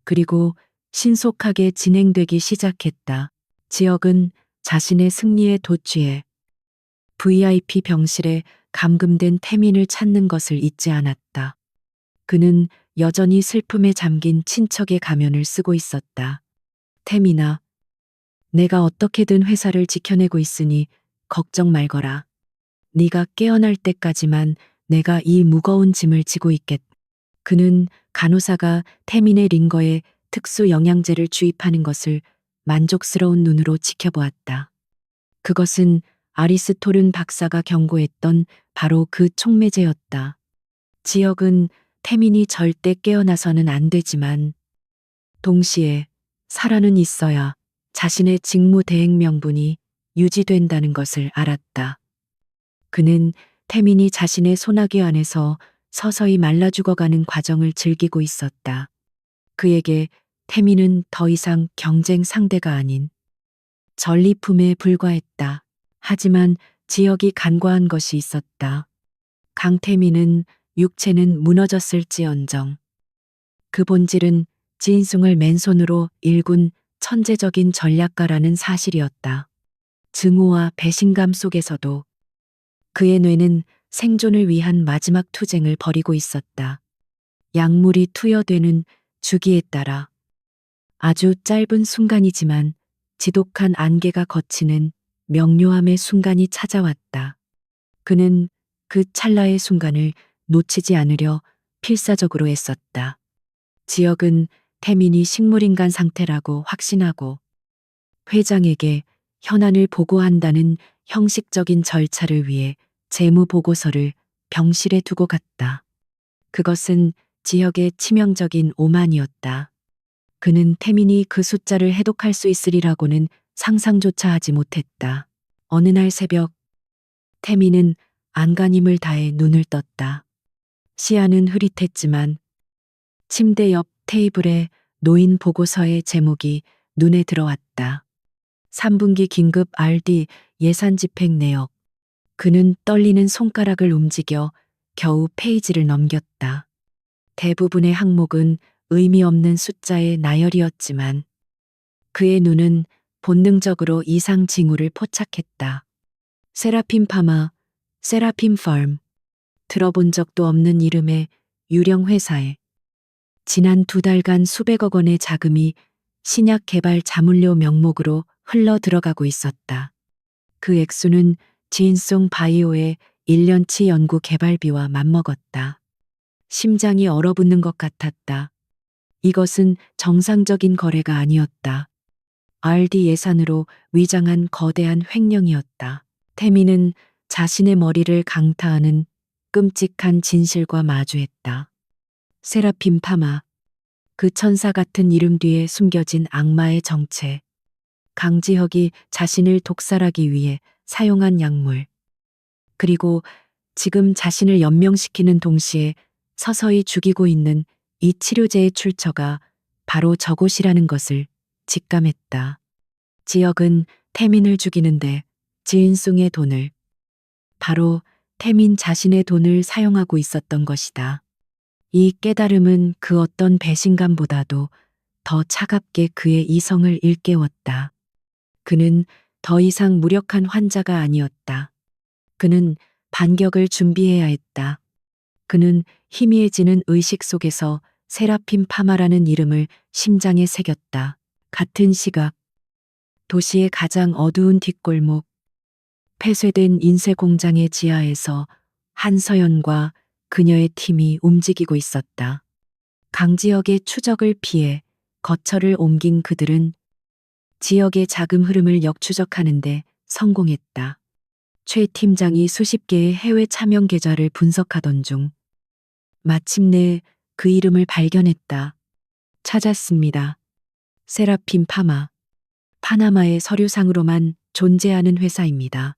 그리고 신속하게 진행되기 시작했다. 지역은 자신의 승리에 도취해 VIP 병실에 감금된 태민을 찾는 것을 잊지 않았다. 그는 여전히 슬픔에 잠긴 친척의 가면을 쓰고 있었다. 태민아, 내가 어떻게든 회사를 지켜내고 있으니 걱정 말거라. 네가 깨어날 때까지만 내가 이 무거운 짐을 지고 있겠. 그는 간호사가 태민의 링거에 특수 영양제를 주입하는 것을 만족스러운 눈으로 지켜보았다. 그것은 아리스토른 박사가 경고했던 바로 그 촉매제였다. 지역은 태민이 절대 깨어나서는 안 되지만 동시에 살아는 있어야 자신의 직무 대행 명분이 유지된다는 것을 알았다. 그는 태민이 자신의 소나기 안에서 서서히 말라 죽어가는 과정을 즐기고 있었다. 그에게 태민은 더 이상 경쟁 상대가 아닌 전리품에 불과했다. 하지만 지역이 간과한 것이 있었다. 강태민은 육체는 무너졌을지언정 그 본질은 지인숭을 맨손으로 일군 천재적인 전략가라는 사실이었다. 증오와 배신감 속에서도 그의 뇌는 생존을 위한 마지막 투쟁을 벌이고 있었다. 약물이 투여되는 주기에 따라 아주 짧은 순간이지만 지독한 안개가 걷히는 명료함의 순간이 찾아왔다. 그는 그 찰나의 순간을 놓치지 않으려 필사적으로 애썼다. 지역은 태민이 식물인간 상태라고 확신하고 회장에게 현안을 보고한다는 형식적인 절차를 위해 재무 보고서를 병실에 두고 갔다. 그것은 지역의 치명적인 오만이었다. 그는 태민이 그 숫자를 해독할 수 있으리라고는 상상조차 하지 못했다. 어느 날 새벽, 태민은 안간힘을 다해 눈을 떴다. 시야는 흐릿했지만 침대 옆 테이블에 놓인 보고서의 제목이 눈에 들어왔다. 3분기 긴급 RD 예산 집행 내역. 그는 떨리는 손가락을 움직여 겨우 페이지를 넘겼다. 대부분의 항목은 의미 없는 숫자의 나열이었지만 그의 눈은 본능적으로 이상 징후를 포착했다. 세라핌 파마, 세라핌 팜. 들어본 적도 없는 이름의 유령 회사에 지난 2달간 수백억 원의 자금이 신약 개발 자문료 명목으로 흘러 들어가고 있었다. 그 액수는 지인송 바이오의 1년치 연구 개발비와 맞먹었다. 심장이 얼어붙는 것 같았다. 이것은 정상적인 거래가 아니었다. RD 예산으로 위장한 거대한 횡령이었다. 태민은 자신의 머리를 강타하는 끔찍한 진실과 마주했다. 세라핌 파마. 그 천사 같은 이름 뒤에 숨겨진 악마의 정체. 강지혁이 자신을 독살하기 위해 사용한 약물. 그리고 지금 자신을 연명시키는 동시에 서서히 죽이고 있는 이 치료제의 출처가 바로 저곳이라는 것을 직감했다. 지역은 태민을 죽이는데 지인숭의 돈을, 바로 태민 자신의 돈을 사용하고 있었던 것이다. 이 깨달음은 그 어떤 배신감보다도 더 차갑게 그의 이성을 일깨웠다. 그는 더 이상 무력한 환자가 아니었다. 그는 반격을 준비해야 했다. 그는 희미해지는 의식 속에서 세라핌 파마라는 이름을 심장에 새겼다. 같은 시각, 도시의 가장 어두운 뒷골목, 폐쇄된 인쇄 공장의 지하에서 한서연과 그녀의 팀이 움직이고 있었다. 강지역의 추적을 피해 거처를 옮긴 그들은 지역의 자금 흐름을 역추적하는데 성공했다. 최 팀장이 수십 개의 해외 차명 계좌를 분석하던 중 마침내 그 이름을 발견했다. 찾았습니다. 세라핌 파마. 파나마의 서류상으로만 존재하는 회사입니다.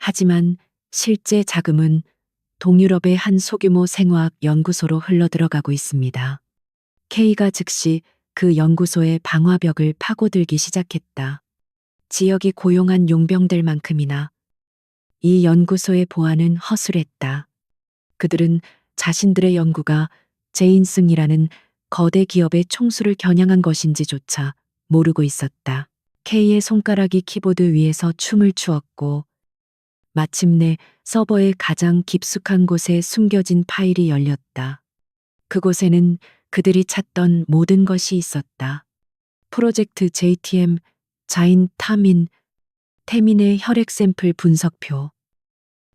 하지만 실제 자금은 동유럽의 한 소규모 생화학 연구소로 흘러들어가고 있습니다. K가 즉시 그 연구소의 방화벽을 파고들기 시작했다. 지역이 고용한 용병들만큼이나 이 연구소의 보안은 허술했다. 그들은 자신들의 연구가 제인승이라는 거대 기업의 총수를 겨냥한 것인지조차 모르고 있었다. K의 손가락이 키보드 위에서 춤을 추었고 마침내 서버의 가장 깊숙한 곳에 숨겨진 파일이 열렸다. 그곳에는 그들이 찾던 모든 것이 있었다. 프로젝트 JTM, 자인 타민, 태민의 혈액 샘플 분석표,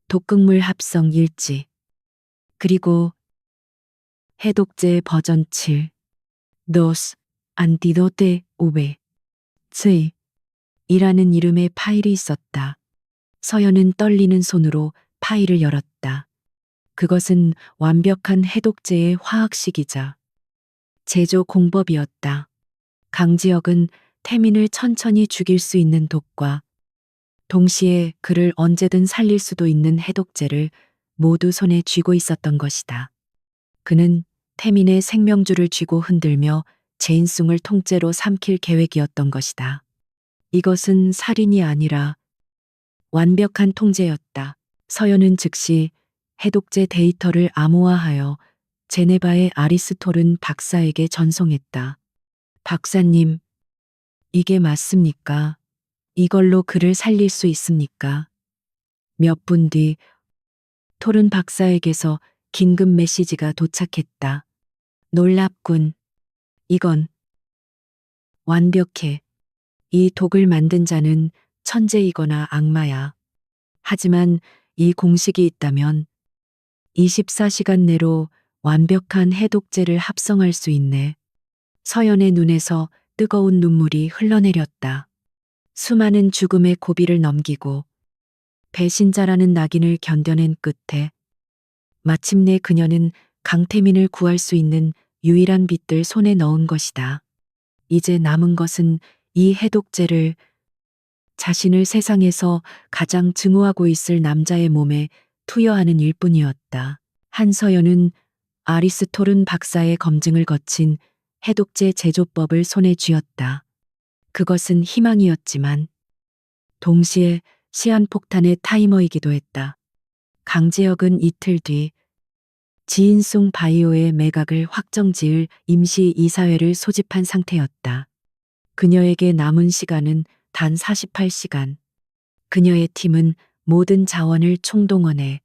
독극물 합성 일지, 그리고 해독제 버전 7, 도스, 안티도테 500, 의 이라는 이름의 파일이 있었다. 서연은 떨리는 손으로 파일을 열었다. 그것은 완벽한 해독제의 화학식이자 제조 공법이었다. 강지혁은 태민을 천천히 죽일 수 있는 독과 동시에 그를 언제든 살릴 수도 있는 해독제를 모두 손에 쥐고 있었던 것이다. 그는 태민의 생명줄을 쥐고 흔들며 제인숭을 통째로 삼킬 계획이었던 것이다. 이것은 살인이 아니라 완벽한 통제였다. 서연은 즉시 해독제 데이터를 암호화하여 제네바의 아리스토른 박사에게 전송했다. 박사님, 이게 맞습니까? 이걸로 그를 살릴 수 있습니까? 몇 분 뒤 토른 박사에게서 긴급 메시지가 도착했다. 놀랍군. 이건 완벽해. 이 독을 만든 자는 천재이거나 악마야. 하지만 이 공식이 있다면 24시간 내로 완벽한 해독제를 합성할 수 있네. 서연의 눈에서 뜨거운 눈물이 흘러내렸다. 수많은 죽음의 고비를 넘기고 배신자라는 낙인을 견뎌낸 끝에 마침내 그녀는 강태민을 구할 수 있는 유일한 빛을 손에 넣은 것이다. 이제 남은 것은 이 해독제를 자신을 세상에서 가장 증오하고 있을 남자의 몸에 투여하는 일뿐이었다. 한서연은 아리스토른 박사의 검증을 거친 해독제 제조법을 손에 쥐었다. 그것은 희망이었지만 동시에 시한폭탄의 타이머이기도 했다. 강재혁은 이틀 뒤 지인숭 바이오의 매각을 확정지을 임시 이사회를 소집한 상태였다. 그녀에게 남은 시간은 단 48시간. 그녀의 팀은 모든 자원을 총동원해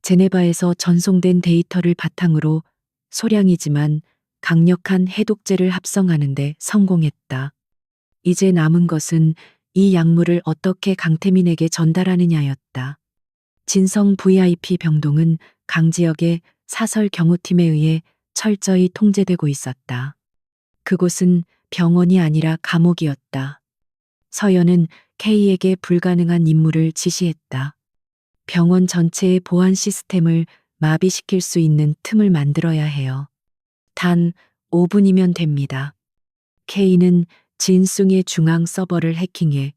제네바에서 전송된 데이터를 바탕으로 소량이지만 강력한 해독제를 합성하는 데 성공했다. 이제 남은 것은 이 약물을 어떻게 강태민에게 전달하느냐였다. 진성 VIP 병동은 강지혁의 사설 경호팀에 의해 철저히 통제되고 있었다. 그곳은 병원이 아니라 감옥이었다. 서연은 K에게 불가능한 임무를 지시했다. 병원 전체의 보안 시스템을 마비시킬 수 있는 틈을 만들어야 해요. 단 5분이면 됩니다. K는 진숭의 중앙 서버를 해킹해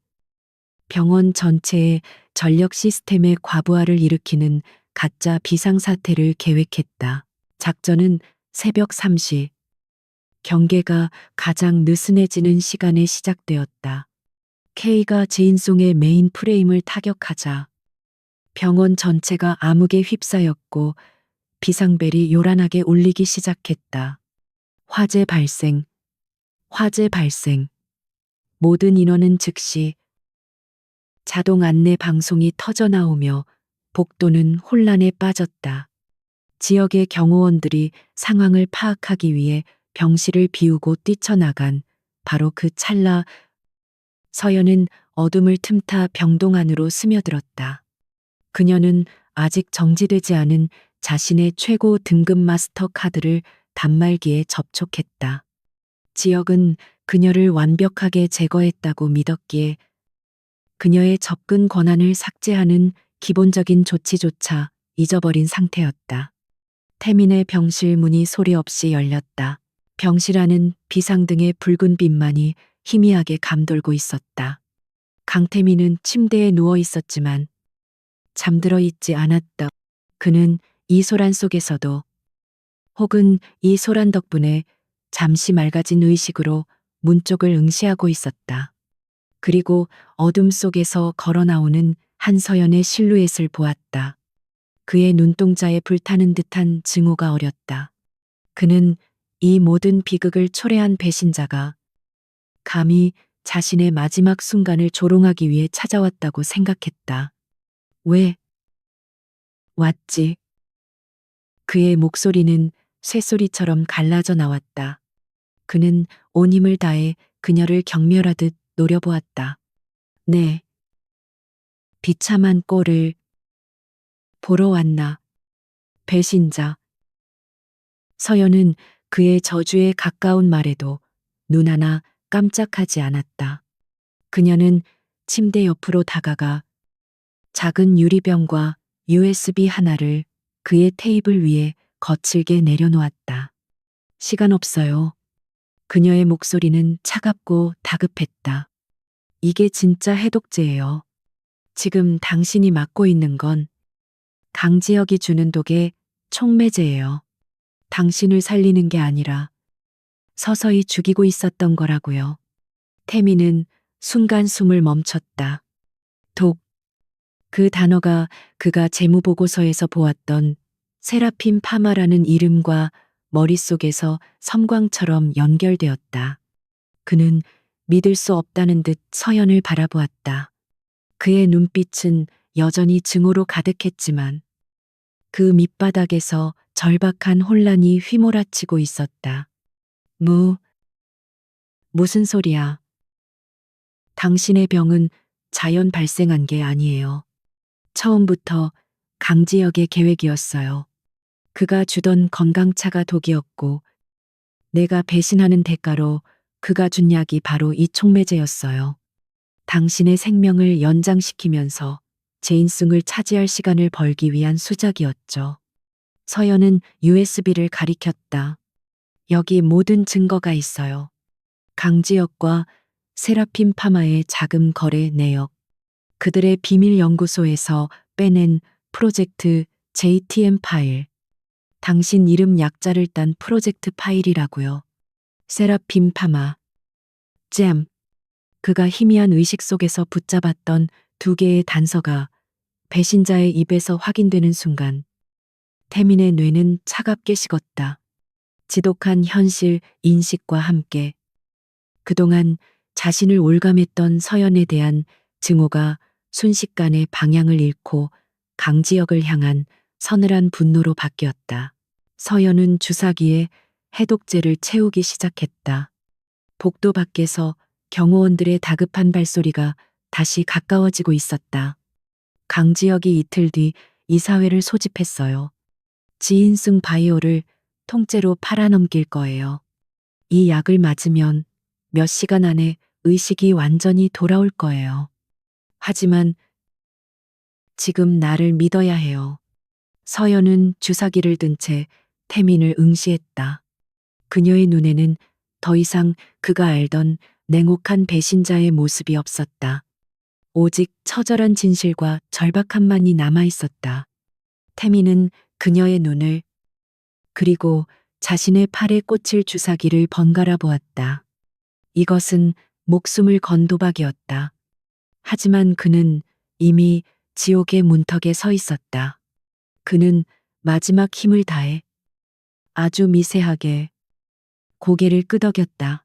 병원 전체의 전력 시스템의 과부하를 일으키는 가짜 비상사태를 계획했다. 작전은 새벽 3시, 경계가 가장 느슨해지는 시간에 시작되었다. K가 제인송의 메인 프레임을 타격하자 병원 전체가 암흑에 휩싸였고 비상벨이 요란하게 울리기 시작했다. 화재 발생, 화재 발생. 모든 인원은 즉시 자동 안내 방송이 터져나오며 복도는 혼란에 빠졌다. 지역의 경호원들이 상황을 파악하기 위해 병실을 비우고 뛰쳐나간 바로 그 찰나 서연은 어둠을 틈타 병동 안으로 스며들었다. 그녀는 아직 정지되지 않은 자신의 최고 등급 마스터 카드를 단말기에 접촉했다. 지역은 그녀를 완벽하게 제거했다고 믿었기에 그녀의 접근 권한을 삭제하는 기본적인 조치조차 잊어버린 상태였다. 태민의 병실 문이 소리 없이 열렸다. 병실 안은 비상등의 붉은 빛만이 희미하게 감돌고 있었다. 강태민은 침대에 누워 있었지만 잠들어 있지 않았다. 그는 이 소란 속에서도 혹은 이 소란 덕분에 잠시 맑아진 의식으로 문 쪽을 응시하고 있었다. 그리고 어둠 속에서 걸어 나오는 한서연의 실루엣을 보았다. 그의 눈동자에 불타는 듯한 증오가 어렸다. 그는 이 모든 비극을 초래한 배신자가 감히 자신의 마지막 순간을 조롱하기 위해 찾아왔다고 생각했다. 왜 왔지? 그의 목소리는 쇠소리처럼 갈라져 나왔다. 그는 온 힘을 다해 그녀를 경멸하듯 노려보았다. 네, 비참한 꼴을 보러 왔나. 배신자. 서연은 그의 저주에 가까운 말에도 눈 하나 깜짝하지 않았다. 그녀는 침대 옆으로 다가가 작은 유리병과 USB 하나를 그의 테이블 위에 거칠게 내려놓았다. 시간 없어요. 그녀의 목소리는 차갑고 다급했다. 이게 진짜 해독제예요. 지금 당신이 맡고 있는 건 강지혁이 주는 독의 촉매제예요. 당신을 살리는 게 아니라 서서히 죽이고 있었던 거라고요. 태미는 순간 숨을 멈췄다. 독. 그 단어가 그가 재무보고서에서 보았던 세라핌 파마라는 이름과 머릿속에서 섬광처럼 연결되었다. 그는 믿을 수 없다는 듯 서연을 바라보았다. 그의 눈빛은 여전히 증오로 가득했지만 그 밑바닥에서 절박한 혼란이 휘몰아치고 있었다. 무슨 소리야? 당신의 병은 자연 발생한 게 아니에요. 처음부터 강지혁의 계획이었어요. 그가 주던 건강차가 독이었고 내가 배신하는 대가로 그가 준 약이 바로 이 촉매제였어요. 당신의 생명을 연장시키면서 제 인승을 차지할 시간을 벌기 위한 수작이었죠. 서연은 USB를 가리켰다. 여기 모든 증거가 있어요. 강지혁과 세라핌 파마의 자금 거래 내역, 그들의 비밀 연구소에서 빼낸 프로젝트 JTM 파일, 당신 이름 약자를 딴 프로젝트 파일이라고요. 세라핌 파마, 잼. 그가 희미한 의식 속에서 붙잡았던 두 개의 단서가 배신자의 입에서 확인되는 순간 태민의 뇌는 차갑게 식었다. 지독한 현실 인식과 함께 그동안 자신을 올감했던 서연에 대한 증오가 순식간에 방향을 잃고 강지혁을 향한 서늘한 분노로 바뀌었다. 서연은 주사기에 해독제를 채우기 시작했다. 복도 밖에서 경호원들의 다급한 발소리가 다시 가까워지고 있었다. 강지혁이 이틀 뒤 이사회를 소집했어요. 지인승 바이오를 통째로 팔아넘길 거예요. 이 약을 맞으면 몇 시간 안에 의식이 완전히 돌아올 거예요. 하지만 지금 나를 믿어야 해요. 서연은 주사기를 든 채 태민을 응시했다. 그녀의 눈에는 더 이상 그가 알던 냉혹한 배신자의 모습이 없었다. 오직 처절한 진실과 절박함만이 남아 있었다. 태민은 그녀의 눈을 그리고 자신의 팔에 꽂힐 주사기를 번갈아 보았다. 이것은 목숨을 건 도박이었다. 하지만 그는 이미 지옥의 문턱에 서 있었다. 그는 마지막 힘을 다해 아주 미세하게 고개를 끄덕였다.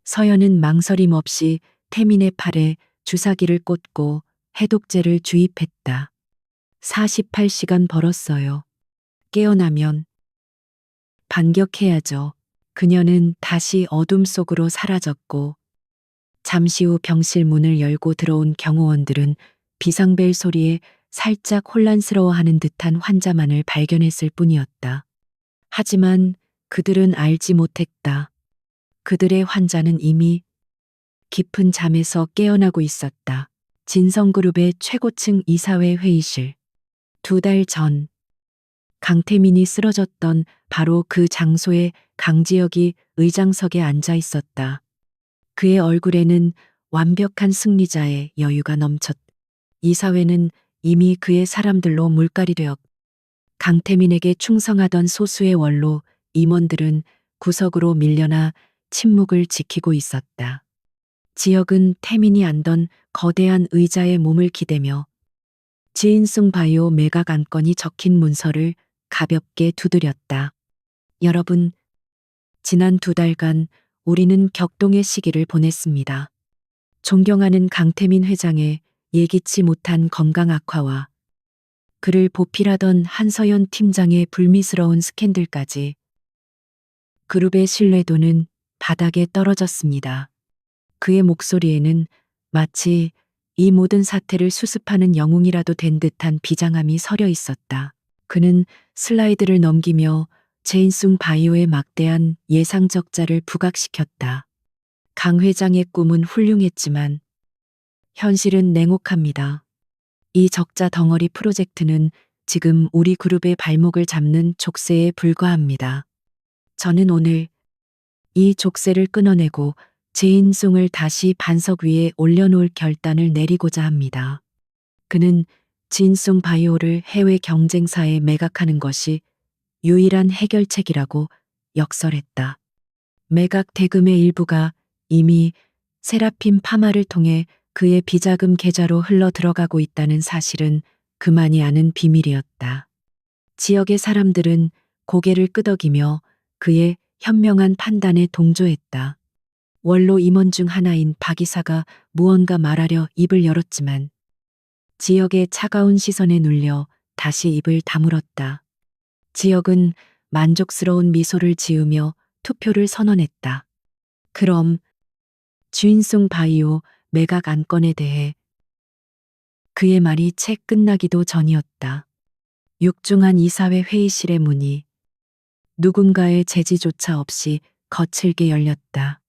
서연은 망설임 없이 태민의 팔에 주사기를 꽂고 해독제를 주입했다. 48시간 벌었어요. 깨어나면 반격해야죠. 그녀는 다시 어둠 속으로 사라졌고 잠시 후 병실 문을 열고 들어온 경호원들은 비상벨 소리에 살짝 혼란스러워하는 듯한 환자만을 발견했을 뿐이었다. 하지만 그들은 알지 못했다. 그들의 환자는 이미 깊은 잠에서 깨어나고 있었다. 진성그룹의 최고층 이사회 회의실. 2달 전 강태민이 쓰러졌던 바로 그 장소에 강지혁이 의장석에 앉아 있었다. 그의 얼굴에는 완벽한 승리자의 여유가 넘쳤다. 이사회는 이미 그의 사람들로 물갈이 되었다. 강태민에게 충성하던 소수의 원로 임원들은 구석으로 밀려나 침묵을 지키고 있었다. 지역은 태민이 앉던 거대한 의자에 몸을 기대며 지인승 바이오 매각 안건이 적힌 문서를 가볍게 두드렸다. 여러분, 지난 2달간 우리는 격동의 시기를 보냈습니다. 존경하는 강태민 회장의 예기치 못한 건강 악화와 그를 보필하던 한서연 팀장의 불미스러운 스캔들까지 그룹의 신뢰도는 바닥에 떨어졌습니다. 그의 목소리에는 마치 이 모든 사태를 수습하는 영웅이라도 된 듯한 비장함이 서려 있었다. 그는 슬라이드를 넘기며 제인숭 바이오의 막대한 예상 적자를 부각시켰다. 강 회장의 꿈은 훌륭했지만 현실은 냉혹합니다. 이 적자 덩어리 프로젝트는 지금 우리 그룹의 발목을 잡는 족쇄에 불과합니다. 저는 오늘 이 족쇄를 끊어내고 제인숭을 다시 반석 위에 올려놓을 결단을 내리고자 합니다. 그는 진숭 바이오를 해외 경쟁사에 매각하는 것이 유일한 해결책이라고 역설했다. 매각 대금의 일부가 이미 세라핌 파마를 통해 그의 비자금 계좌로 흘러 들어가고 있다는 사실은 그만이 아는 비밀이었다. 지역의 사람들은 고개를 끄덕이며 그의 현명한 판단에 동조했다. 원로 임원 중 하나인 박 이사가 무언가 말하려 입을 열었지만 지역의 차가운 시선에 눌려 다시 입을 다물었다. 지역은 만족스러운 미소를 지으며 투표를 선언했다. 그럼 주인숭 바이오 매각 안건에 대해 그의 말이 채 끝나기도 전이었다. 육중한 이사회 회의실의 문이 누군가의 제지조차 없이 거칠게 열렸다.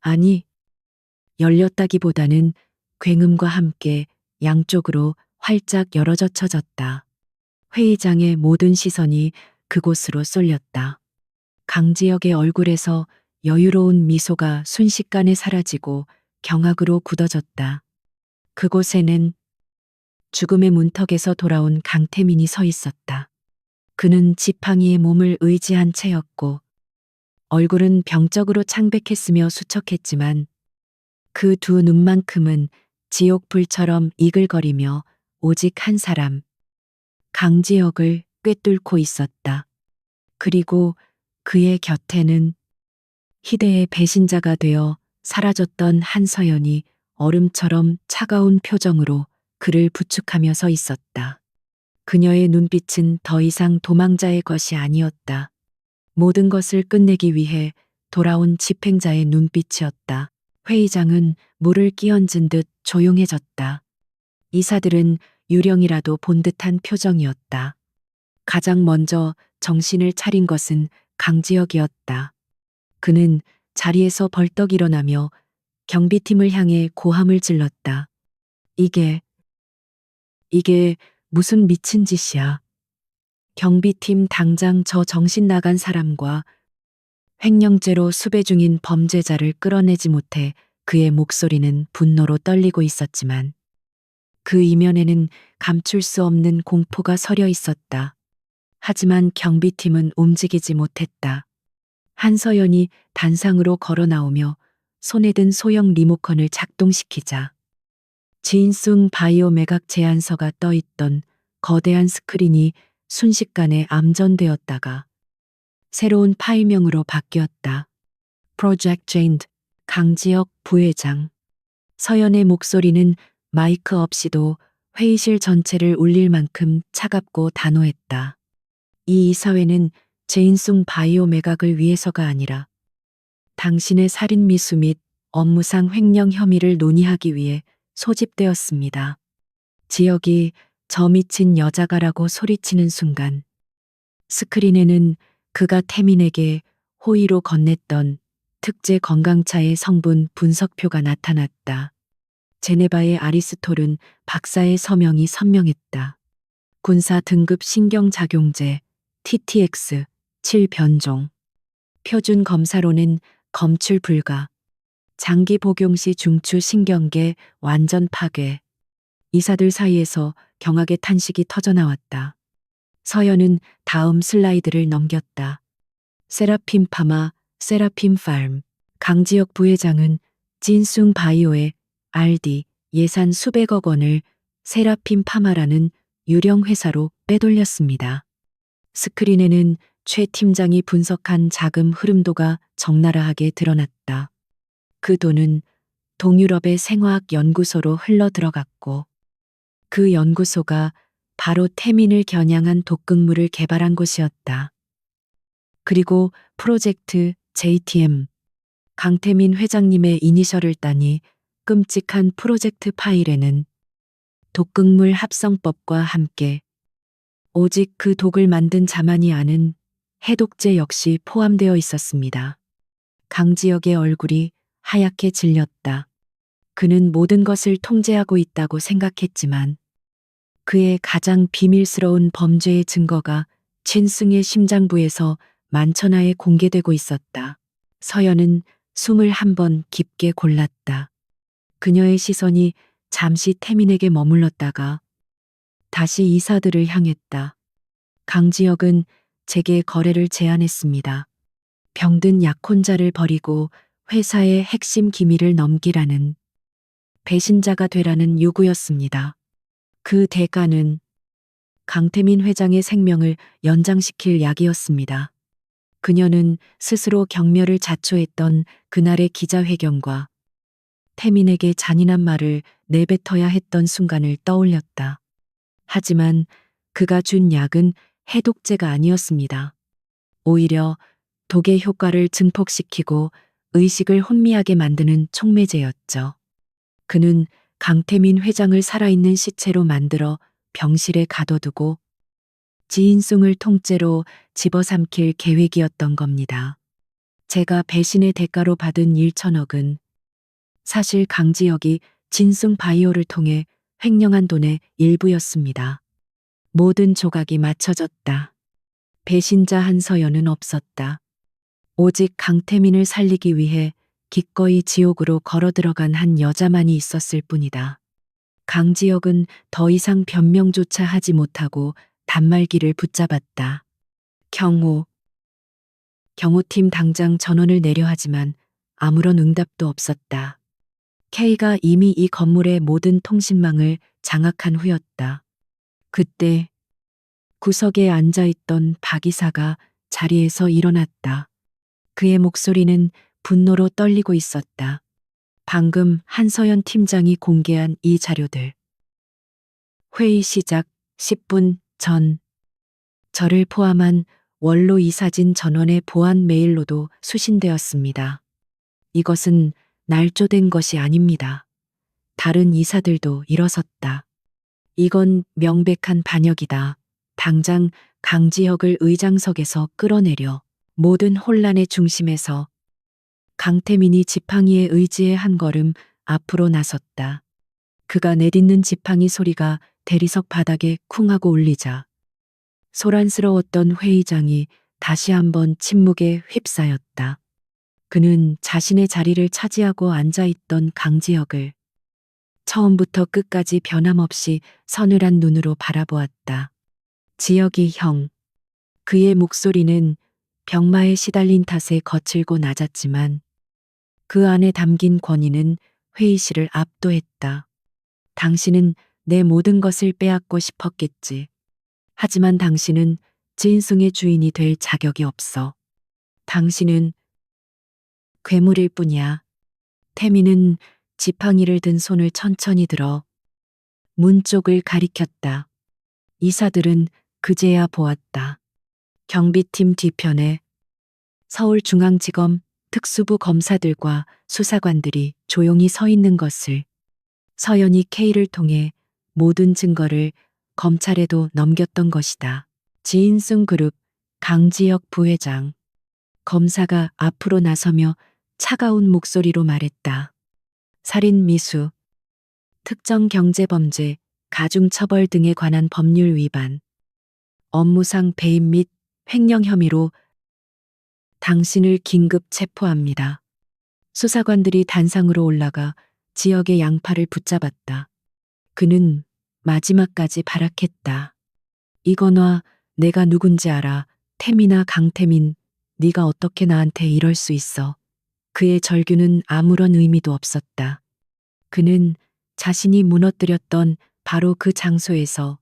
아니, 열렸다기보다는 굉음과 함께 양쪽으로 활짝 열어젖혀졌다. 회의장의 모든 시선이 그곳으로 쏠렸다. 강지혁의 얼굴에서 여유로운 미소가 순식간에 사라지고 경악으로 굳어졌다. 그곳에는 죽음의 문턱에서 돌아온 강태민이 서 있었다. 그는 지팡이에 몸을 의지한 채였고 얼굴은 병적으로 창백했으며 수척했지만 그 두 눈만큼은 지옥불처럼 이글거리며 오직 한 사람, 강지혁을 꿰뚫고 있었다. 그리고 그의 곁에는 희대의 배신자가 되어 사라졌던 한서연이 얼음처럼 차가운 표정으로 그를 부축하며 서 있었다. 그녀의 눈빛은 더 이상 도망자의 것이 아니었다. 모든 것을 끝내기 위해 돌아온 집행자의 눈빛이었다. 회의장은 물을 끼얹은 듯 조용해졌다. 이사들은 유령이라도 본 듯한 표정이었다. 가장 먼저 정신을 차린 것은 강지혁이었다. 그는 자리에서 벌떡 일어나며 경비팀을 향해 고함을 질렀다. 이게 무슨 미친 짓이야. 경비팀 당장 저 정신 나간 사람과 횡령죄로 수배 중인 범죄자를 끌어내지 못해 그의 목소리는 분노로 떨리고 있었지만 그 이면에는 감출 수 없는 공포가 서려 있었다. 하지만 경비팀은 움직이지 못했다. 한서연이 단상으로 걸어 나오며 손에 든 소형 리모컨을 작동시키자 지인숭 바이오 매각 제안서가 떠있던 거대한 스크린이 순식간에 암전되었다가 새로운 파일명으로 바뀌었다. Project Jane, 강지혁 부회장. 서연의 목소리는 마이크 없이도 회의실 전체를 울릴 만큼 차갑고 단호했다. 이 이사회는 제인숭 바이오 매각을 위해서가 아니라 당신의 살인 미수 및 업무상 횡령 혐의를 논의하기 위해 소집되었습니다. 지역이 저 미친 여자가라고 소리치는 순간 스크린에는 그가 태민에게 호의로 건넸던 특제 건강차의 성분 분석표가 나타났다. 제네바의 아리스톨은 박사의 서명이 선명했다. 군사 등급 신경작용제 TTX 7변종. 표준 검사로는 검출 불가. 장기 복용 시 중추 신경계 완전 파괴. 이사들 사이에서 경악의 탄식이 터져나왔다. 서연은 다음 슬라이드를 넘겼다. 세라핌 파마, 세라핌 farm. 강지혁 부회장은 진숭 바이오의 RD 예산 수백억 원을 세라핌 파마라는 유령 회사로 빼돌렸습니다. 스크린에는 최 팀장이 분석한 자금 흐름도가 적나라하게 드러났다. 그 돈은 동유럽의 생화학 연구소로 흘러 들어갔고 그 연구소가 바로 태민을 겨냥한 독극물을 개발한 곳이었다. 그리고 프로젝트 JTM, 강태민 회장님의 이니셜을 따니 끔찍한 프로젝트 파일에는 독극물 합성법과 함께 오직 그 독을 만든 자만이 아는 해독제 역시 포함되어 있었습니다. 강지혁의 얼굴이 하얗게 질렸다. 그는 모든 것을 통제하고 있다고 생각했지만 그의 가장 비밀스러운 범죄의 증거가 진승의 심장부에서 만천하에 공개되고 있었다. 서연은 숨을 한 번 깊게 골랐다. 그녀의 시선이 잠시 태민에게 머물렀다가 다시 이사들을 향했다. 강지혁은 제게 거래를 제안했습니다. 병든 약혼자를 버리고 회사의 핵심 기밀을 넘기라는 배신자가 되라는 요구였습니다. 그 대가는 강태민 회장의 생명을 연장시킬 약이었습니다. 그녀는 스스로 경멸을 자초했던 그날의 기자회견과 태민에게 잔인한 말을 내뱉어야 했던 순간을 떠올렸다. 하지만 그가 준 약은 해독제가 아니었습니다. 오히려 독의 효과를 증폭시키고 의식을 혼미하게 만드는 촉매제였죠. 그는 강태민 회장을 살아있는 시체로 만들어 병실에 가둬두고 지인숭을 통째로 집어삼킬 계획이었던 겁니다. 제가 배신의 대가로 받은 1천억은 사실 강지혁이 진숭 바이오를 통해 횡령한 돈의 일부였습니다. 모든 조각이 맞춰졌다. 배신자 한서연은 없었다. 오직 강태민을 살리기 위해 기꺼이 지옥으로 걸어 들어간 한 여자만이 있었을 뿐이다. 강지혁은 더 이상 변명조차 하지 못하고 단말기를 붙잡았다. 경호팀 당장 전원을 내려 하지만 아무런 응답도 없었다. K가 이미 이 건물의 모든 통신망을 장악한 후였다. 그때 구석에 앉아있던 박 이사가 자리에서 일어났다. 그의 목소리는 분노로 떨리고 있었다. 방금 한서연 팀장이 공개한 이 자료들. 회의 시작 10분 전 저를 포함한 원로 이사진 전원의 보안 메일로도 수신되었습니다. 이것은 날조된 것이 아닙니다. 다른 이사들도 일어섰다. 이건 명백한 반역이다. 당장 강지혁을 의장석에서 끌어내려 모든 혼란의 중심에서 강태민이 지팡이의 의지에 한 걸음 앞으로 나섰다. 그가 내딛는 지팡이 소리가 대리석 바닥에 쿵 하고 울리자 소란스러웠던 회의장이 다시 한번 침묵에 휩싸였다. 그는 자신의 자리를 차지하고 앉아있던 강지혁을 처음부터 끝까지 변함없이 서늘한 눈으로 바라보았다. 지혁이 형. 그의 목소리는 병마에 시달린 탓에 거칠고 낮았지만 그 안에 담긴 권위는 회의실을 압도했다. 당신은 내 모든 것을 빼앗고 싶었겠지. 하지만 당신은 진승의 주인이 될 자격이 없어. 당신은 괴물일 뿐이야. 태민은 지팡이를 든 손을 천천히 들어 문 쪽을 가리켰다. 이사들은 그제야 보았다. 경비팀 뒤편에 서울중앙지검 특수부 검사들과 수사관들이 조용히 서 있는 것을. 서연이 K를 통해 모든 증거를 검찰에도 넘겼던 것이다. 지인승 그룹 강지혁 부회장. 검사가 앞으로 나서며 차가운 목소리로 말했다. 살인 미수, 특정 경제범죄, 가중처벌 등에 관한 법률 위반, 업무상 배임 및 횡령 혐의로 당신을 긴급 체포합니다. 수사관들이 단상으로 올라가 지역의 양팔을 붙잡았다. 그는 마지막까지 발악했다. 이건화 내가 누군지 알아. 태민아, 강태민. 네가 어떻게 나한테 이럴 수 있어. 그의 절규는 아무런 의미도 없었다. 그는 자신이 무너뜨렸던 바로 그 장소에서,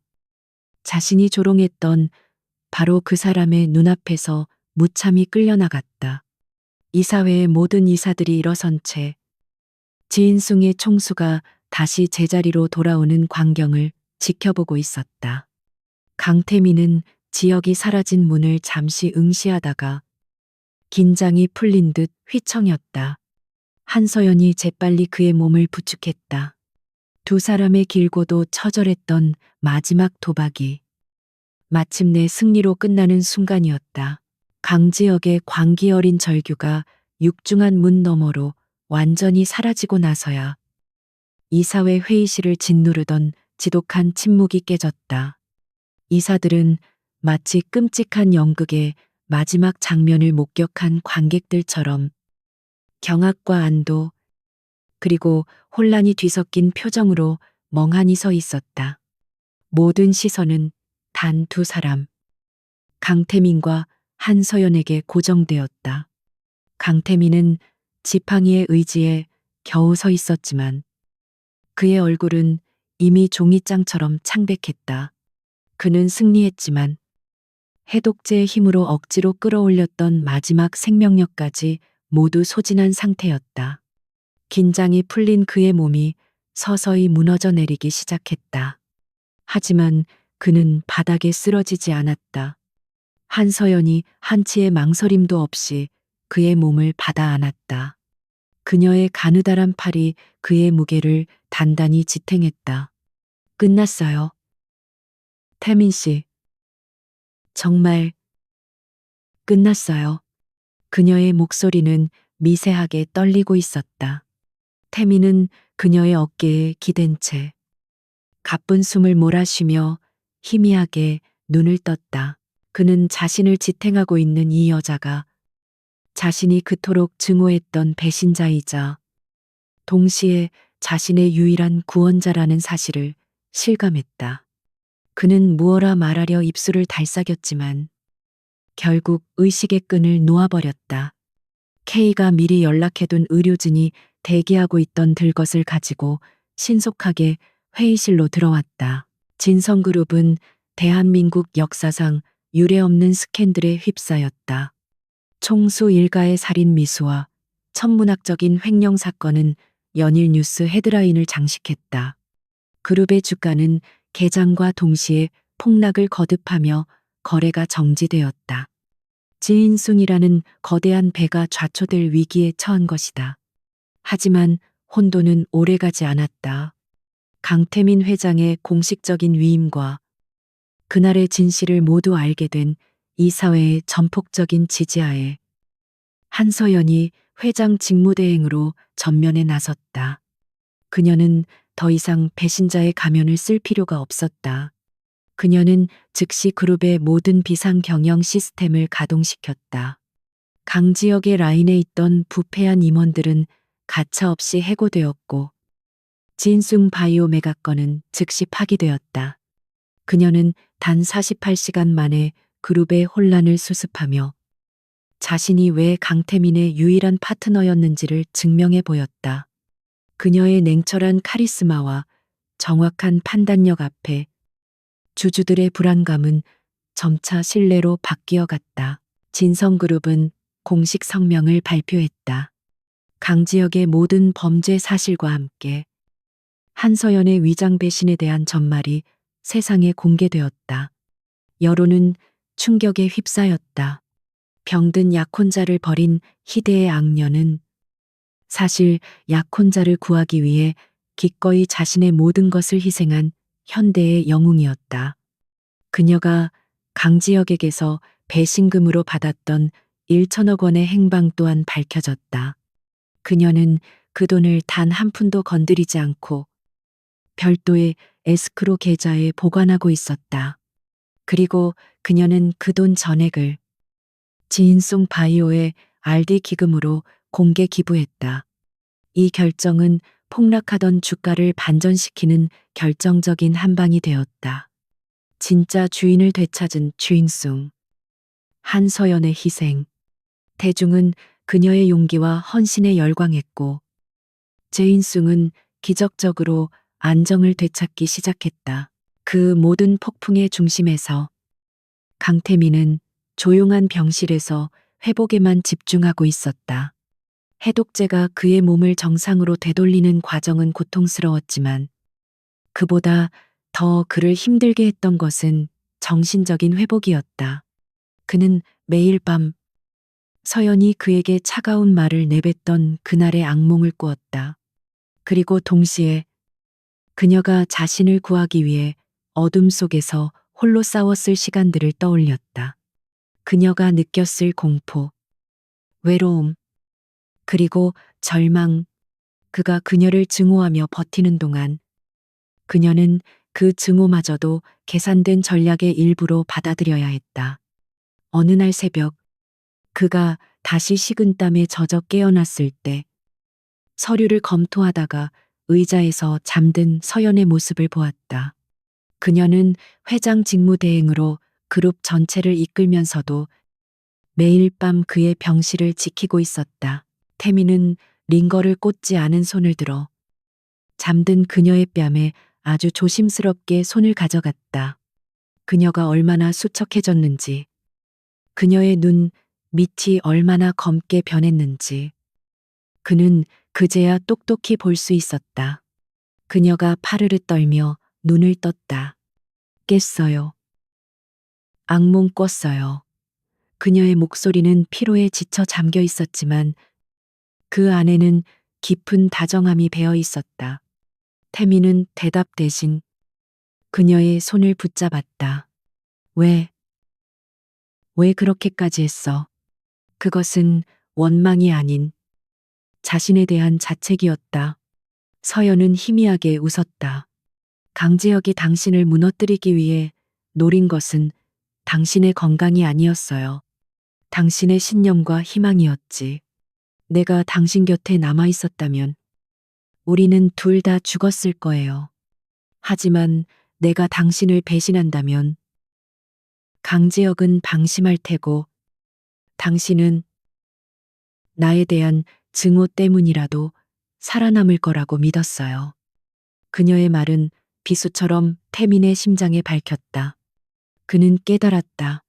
자신이 조롱했던 바로 그 사람의 눈앞에서 무참히 끌려나갔다. 이사회의 모든 이사들이 일어선 채 지인숭의 총수가 다시 제자리로 돌아오는 광경을 지켜보고 있었다. 강태민은 지역이 사라진 문을 잠시 응시하다가 긴장이 풀린 듯 휘청였다. 한서연이 재빨리 그의 몸을 부축했다. 두 사람의 길고도 처절했던 마지막 도박이 마침내 승리로 끝나는 순간이었다. 강지역의 광기 어린 절규가 육중한 문 너머로 완전히 사라지고 나서야 이사회 회의실을 짓누르던 지독한 침묵이 깨졌다. 이사들은 마치 끔찍한 연극의 마지막 장면을 목격한 관객들처럼 경악과 안도, 그리고 혼란이 뒤섞인 표정으로 멍하니 서 있었다. 모든 시선은 단 두 사람, 강태민과 한서연에게 고정되었다. 강태민은 지팡이의 의지에 겨우 서 있었지만 그의 얼굴은 이미 종이장처럼 창백했다. 그는 승리했지만 해독제의 힘으로 억지로 끌어올렸던 마지막 생명력까지 모두 소진한 상태였다. 긴장이 풀린 그의 몸이 서서히 무너져 내리기 시작했다. 하지만 그는 바닥에 쓰러지지 않았다. 한서연이 한치의 망설임도 없이 그의 몸을 받아 안았다. 그녀의 가느다란 팔이 그의 무게를 단단히 지탱했다. 끝났어요. 태민 씨. 정말 끝났어요. 그녀의 목소리는 미세하게 떨리고 있었다. 태민은 그녀의 어깨에 기댄 채 가쁜 숨을 몰아쉬며 희미하게 눈을 떴다. 그는 자신을 지탱하고 있는 이 여자가 자신이 그토록 증오했던 배신자이자 동시에 자신의 유일한 구원자라는 사실을 실감했다. 그는 무어라 말하려 입술을 달싹였지만 결국 의식의 끈을 놓아버렸다. K가 미리 연락해둔 의료진이 대기하고 있던 들것을 가지고 신속하게 회의실로 들어왔다. 진성그룹은 대한민국 역사상 유례없는 스캔들에 휩싸였다. 총수 일가의 살인 미수와 천문학적인 횡령 사건은 연일 뉴스 헤드라인을 장식했다. 그룹의 주가는 개장과 동시에 폭락을 거듭하며 거래가 정지되었다. 지인숭이라는 거대한 배가 좌초될 위기에 처한 것이다. 하지만 혼돈은 오래가지 않았다. 강태민 회장의 공식적인 위임과 그날의 진실을 모두 알게 된 이사회의 전폭적인 지지하에 한서연이 회장 직무대행으로 전면에 나섰다. 그녀는 더 이상 배신자의 가면을 쓸 필요가 없었다. 그녀는 즉시 그룹의 모든 비상 경영 시스템을 가동시켰다. 강 지역의 라인에 있던 부패한 임원들은 가차없이 해고되었고 진숭 바이오 메가건은 즉시 파기되었다. 그녀는 단 48시간 만에 그룹의 혼란을 수습하며 자신이 왜 강태민의 유일한 파트너였는지를 증명해 보였다. 그녀의 냉철한 카리스마와 정확한 판단력 앞에 주주들의 불안감은 점차 신뢰로 바뀌어 갔다. 진성그룹은 공식 성명을 발표했다. 강지역의 모든 범죄 사실과 함께 한서연의 위장 배신에 대한 전말이 세상에 공개되었다. 여론은 충격에 휩싸였다. 병든 약혼자를 버린 희대의 악녀는 사실 약혼자를 구하기 위해 기꺼이 자신의 모든 것을 희생한 현대의 영웅이었다. 그녀가 강지혁에게서 배신금으로 받았던 1천억 원의 행방 또한 밝혀졌다. 그녀는 그 돈을 단 한 푼도 건드리지 않고 별도의 에스크로 계좌에 보관하고 있었다. 그리고 그녀는 그 돈 전액을 지인송 바이오의 RD 기금으로 공개 기부했다. 이 결정은 폭락하던 주가를 반전시키는 결정적인 한 방이 되었다. 진짜 주인을 되찾은 주인숭. 한서연의 희생. 대중은 그녀의 용기와 헌신에 열광했고 제인숭은 기적적으로 안정을 되찾기 시작했다. 그 모든 폭풍의 중심에서 강태민은 조용한 병실에서 회복에만 집중하고 있었다. 해독제가 그의 몸을 정상으로 되돌리는 과정은 고통스러웠지만 그보다 더 그를 힘들게 했던 것은 정신적인 회복이었다. 그는 매일 밤 서연이 그에게 차가운 말을 내뱉던 그날의 악몽을 꾸었다. 그리고 동시에 그녀가 자신을 구하기 위해 어둠 속에서 홀로 싸웠을 시간들을 떠올렸다. 그녀가 느꼈을 공포, 외로움, 그리고 절망, 그가 그녀를 증오하며 버티는 동안 그녀는 그 증오마저도 계산된 전략의 일부로 받아들여야 했다. 어느 날 새벽, 그가 다시 식은땀에 젖어 깨어났을 때 서류를 검토하다가 의자에서 잠든 서연의 모습을 보았다. 그녀는 회장 직무대행으로 그룹 전체를 이끌면서도 매일 밤 그의 병실을 지키고 있었다. 태미는 링거를 꽂지 않은 손을 들어 잠든 그녀의 뺨에 아주 조심스럽게 손을 가져갔다. 그녀가 얼마나 수척해졌는지, 그녀의 눈 밑이 얼마나 검게 변했는지, 그는 그제야 똑똑히 볼 수 있었다. 그녀가 파르르 떨며 눈을 떴다. 깼어요. 악몽 꿨어요. 그녀의 목소리는 피로에 지쳐 잠겨 있었지만 그 안에는 깊은 다정함이 배어 있었다. 태미는 대답 대신 그녀의 손을 붙잡았다. 왜 그렇게까지 했어? 그것은 원망이 아닌 자신에 대한 자책이었다. 서연은 희미하게 웃었다. 강지혁이 당신을 무너뜨리기 위해 노린 것은 당신의 건강이 아니었어요. 당신의 신념과 희망이었지. 내가 당신 곁에 남아 있었다면 우리는 둘 다 죽었을 거예요. 하지만 내가 당신을 배신한다면 강지혁은 방심할 테고 당신은 나에 대한 증오 때문이라도 살아남을 거라고 믿었어요. 그녀의 말은 비수처럼 태민의 심장에 밝혔다. 그는 깨달았다.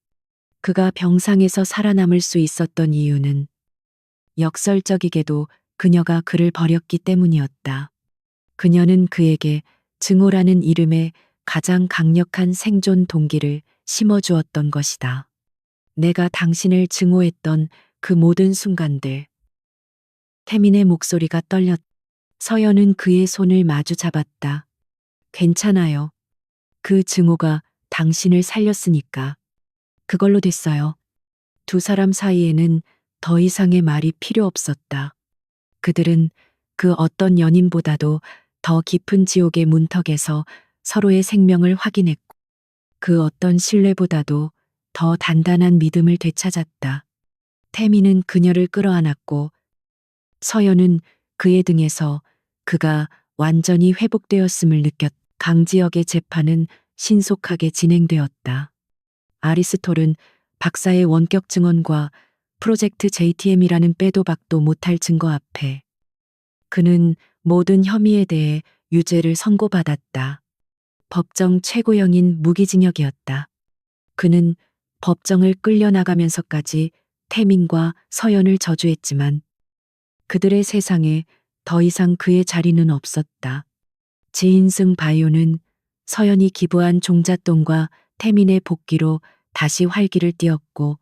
그가 병상에서 살아남을 수 있었던 이유는 역설적이게도 그녀가 그를 버렸기 때문이었다. 그녀는 그에게 증오라는 이름의 가장 강력한 생존 동기를 심어주었던 것이다. 내가 당신을 증오했던 그 모든 순간들. 태민의 목소리가 떨렸다. 서연은 그의 손을 마주 잡았다. 괜찮아요. 그 증오가 당신을 살렸으니까. 그걸로 됐어요. 두 사람 사이에는 더 이상의 말이 필요 없었다. 그들은 그 어떤 연인보다도 더 깊은 지옥의 문턱에서 서로의 생명을 확인했고 그 어떤 신뢰보다도 더 단단한 믿음을 되찾았다. 태미는 그녀를 끌어안았고 서연은 그의 등에서 그가 완전히 회복되었음을 느꼈다. 강지혁의 재판은 신속하게 진행되었다. 아리스톨은 박사의 원격 증언과 프로젝트 JTM이라는 빼도 박도 못할 증거 앞에 그는 모든 혐의에 대해 유죄를 선고받았다. 법정 최고형인 무기징역이었다. 그는 법정을 끌려나가면서까지 태민과 서연을 저주했지만 그들의 세상에 더 이상 그의 자리는 없었다. 지인승 바이오는 서연이 기부한 종잣돈과 태민의 복귀로 다시 활기를 띠었고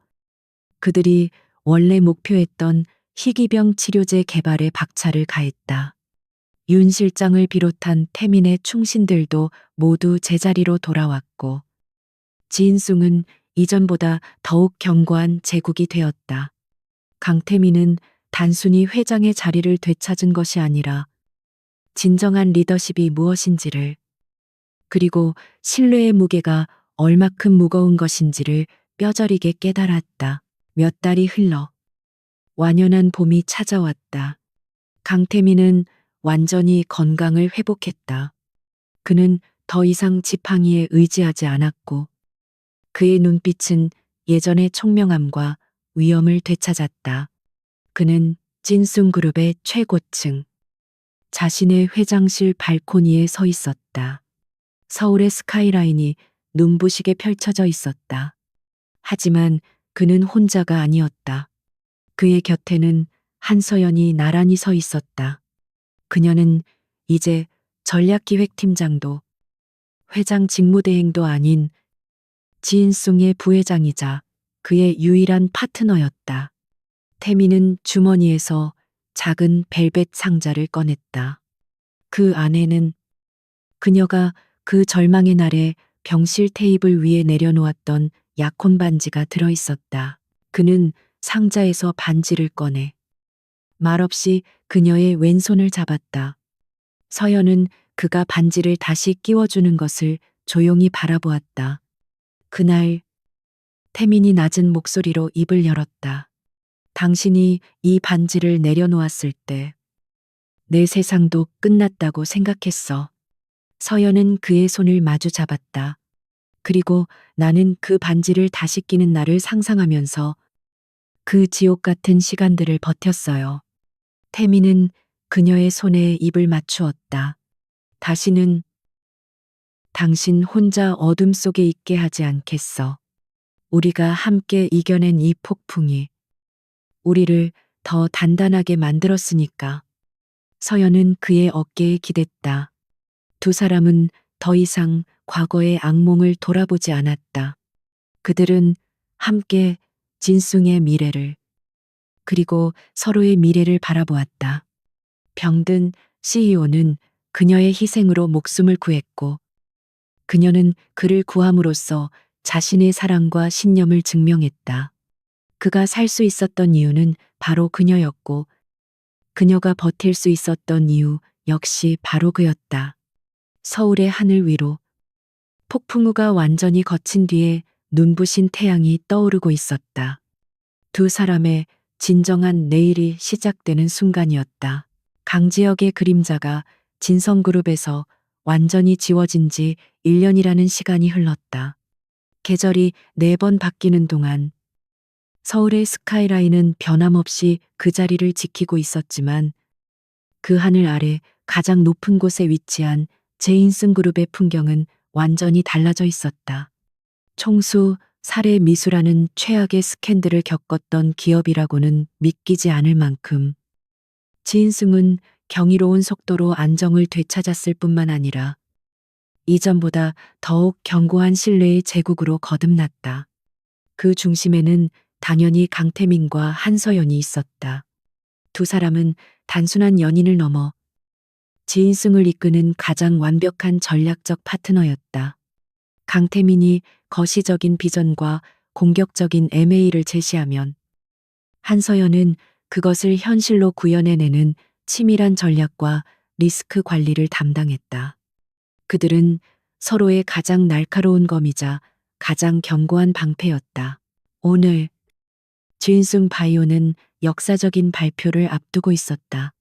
그들이 원래 목표했던 희귀병 치료제 개발에 박차를 가했다. 윤 실장을 비롯한 태민의 충신들도 모두 제자리로 돌아왔고 지인숭은 이전보다 더욱 견고한 제국이 되었다. 강태민은 단순히 회장의 자리를 되찾은 것이 아니라 진정한 리더십이 무엇인지를 그리고 신뢰의 무게가 얼마큼 무거운 것인지를 뼈저리게 깨달았다. 몇 달이 흘러 완연한 봄이 찾아왔다. 강태민은 완전히 건강을 회복했다. 그는 더 이상 지팡이에 의지하지 않았고 그의 눈빛은 예전의 총명함과 위엄을 되찾았다. 그는 진숭그룹의 최고층, 자신의 회장실 발코니에 서 있었다. 서울의 스카이라인이 눈부시게 펼쳐져 있었다. 하지만 그는 혼자가 아니었다. 그의 곁에는 한서연이 나란히 서 있었다. 그녀는 이제 전략기획팀장도 회장 직무대행도 아닌 지인숭의 부회장이자 그의 유일한 파트너였다. 태미는 주머니에서 작은 벨벳 상자를 꺼냈다. 그 안에는 그녀가 그 절망의 날에 병실 테이블 위에 내려놓았던 약혼 반지가 들어 있었다. 그는 상자에서 반지를 꺼내 말없이 그녀의 왼손을 잡았다. 서연은 그가 반지를 다시 끼워주는 것을 조용히 바라보았다. 그날 태민이 낮은 목소리로 입을 열었다. 당신이 이 반지를 내려놓았을 때 내 세상도 끝났다고 생각했어. 서연은 그의 손을 마주 잡았다. 그리고 나는 그 반지를 다시 끼는 날을 상상하면서 그 지옥 같은 시간들을 버텼어요. 태미는 그녀의 손에 입을 맞추었다. 다시는 당신 혼자 어둠 속에 있게 하지 않겠어. 우리가 함께 이겨낸 이 폭풍이 우리를 더 단단하게 만들었으니까. 서연은 그의 어깨에 기댔다. 두 사람은 더 이상 과거의 악몽을 돌아보지 않았다. 그들은 함께 진숭의 미래를 그리고 서로의 미래를 바라보았다. 병든 CEO는 그녀의 희생으로 목숨을 구했고 그녀는 그를 구함으로써 자신의 사랑과 신념을 증명했다. 그가 살 수 있었던 이유는 바로 그녀였고 그녀가 버틸 수 있었던 이유 역시 바로 그였다. 서울의 하늘 위로 폭풍우가 완전히 거친 뒤에 눈부신 태양이 떠오르고 있었다. 두 사람의 진정한 내일이 시작되는 순간이었다. 강지혁의 그림자가 진성그룹에서 완전히 지워진 지 1년이라는 시간이 흘렀다. 계절이 4번 바뀌는 동안 서울의 스카이라인은 변함없이 그 자리를 지키고 있었지만 그 하늘 아래 가장 높은 곳에 위치한 제인슨그룹의 풍경은 완전히 달라져 있었다. 총수, 살해 미수라는 최악의 스캔들을 겪었던 기업이라고는 믿기지 않을 만큼 지인승은 경이로운 속도로 안정을 되찾았을 뿐만 아니라 이전보다 더욱 견고한 신뢰의 제국으로 거듭났다. 그 중심에는 당연히 강태민과 한서연이 있었다. 두 사람은 단순한 연인을 넘어 지인승을 이끄는 가장 완벽한 전략적 파트너였다. 강태민이 거시적인 비전과 공격적인 M&A를 제시하면 한서연은 그것을 현실로 구현해내는 치밀한 전략과 리스크 관리를 담당했다. 그들은 서로의 가장 날카로운 검이자 가장 견고한 방패였다. 오늘 주인승 바이오는 역사적인 발표를 앞두고 있었다.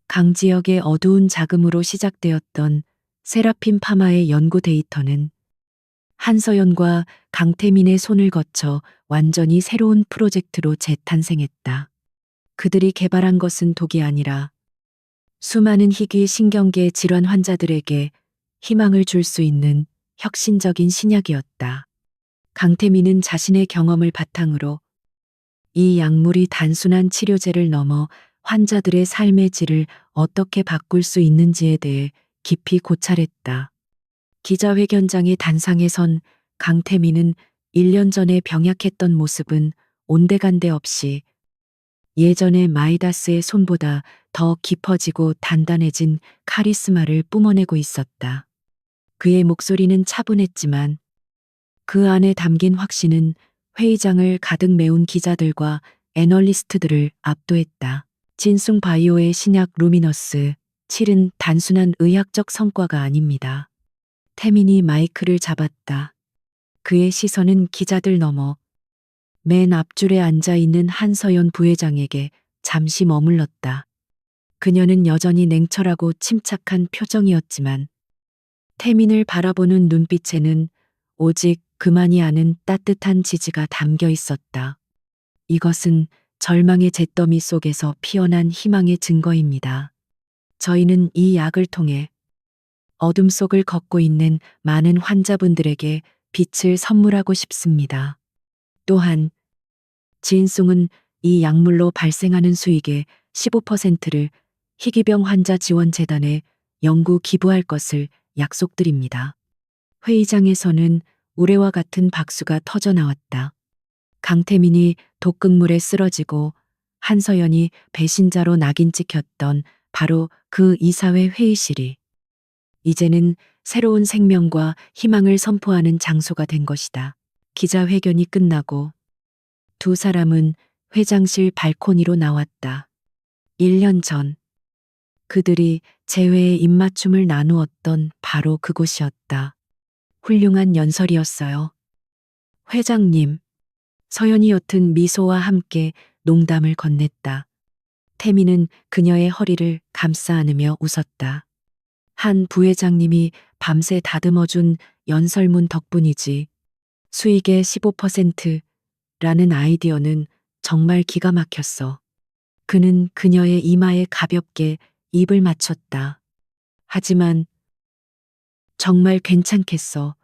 강지혁의 어두운 자금으로 시작되었던 세라핀 파마의 연구 데이터는 한서연과 강태민의 손을 거쳐 완전히 새로운 프로젝트로 재탄생했다. 그들이 개발한 것은 독이 아니라 수많은 희귀 신경계 질환 환자들에게 희망을 줄 수 있는 혁신적인 신약이었다. 강태민은 자신의 경험을 바탕으로 이 약물이 단순한 치료제를 넘어 환자들의 삶의 질을 어떻게 바꿀 수 있는지에 대해 깊이 고찰했다. 기자회견장의 단상에 선 강태민은 1년 전에 병약했던 모습은 온데간데 없이 예전의 마이다스의 손보다 더 깊어지고 단단해진 카리스마를 뿜어내고 있었다. 그의 목소리는 차분했지만 그 안에 담긴 확신은 회의장을 가득 메운 기자들과 애널리스트들을 압도했다. 진숭 바이오의 신약 루미너스 7은 단순한 의학적 성과가 아닙니다. 태민이 마이크를 잡았다. 그의 시선은 기자들 넘어 맨 앞줄에 앉아 있는 한서연 부회장에게 잠시 머물렀다. 그녀는 여전히 냉철하고 침착한 표정이었지만 태민을 바라보는 눈빛에는 오직 그만이 아는 따뜻한 지지가 담겨 있었다. 이것은 절망의 잿더미 속에서 피어난 희망의 증거입니다. 저희는 이 약을 통해 어둠 속을 걷고 있는 많은 환자분들에게 빛을 선물하고 싶습니다. 또한 지인송은 이 약물로 발생하는 수익의 15%를 희귀병 환자 지원재단에 연구 기부할 것을 약속드립니다. 회의장에서는 우레와 같은 박수가 터져 나왔다. 강태민이 독극물에 쓰러지고 한서연이 배신자로 낙인 찍혔던 바로 그 이사회 회의실이 이제는 새로운 생명과 희망을 선포하는 장소가 된 것이다. 기자회견이 끝나고 두 사람은 회장실 발코니로 나왔다. 1년 전 그들이 재회의 입맞춤을 나누었던 바로 그곳이었다. 훌륭한 연설이었어요. 회장님, 서연이 옅은 미소와 함께 농담을 건넸다. 태민은 그녀의 허리를 감싸 안으며 웃었다. 한 부회장님이 밤새 다듬어준 연설문 덕분이지. 수익의 15%라는 아이디어는 정말 기가 막혔어. 그는 그녀의 이마에 가볍게 입을 맞췄다. 하지만 정말 괜찮겠어.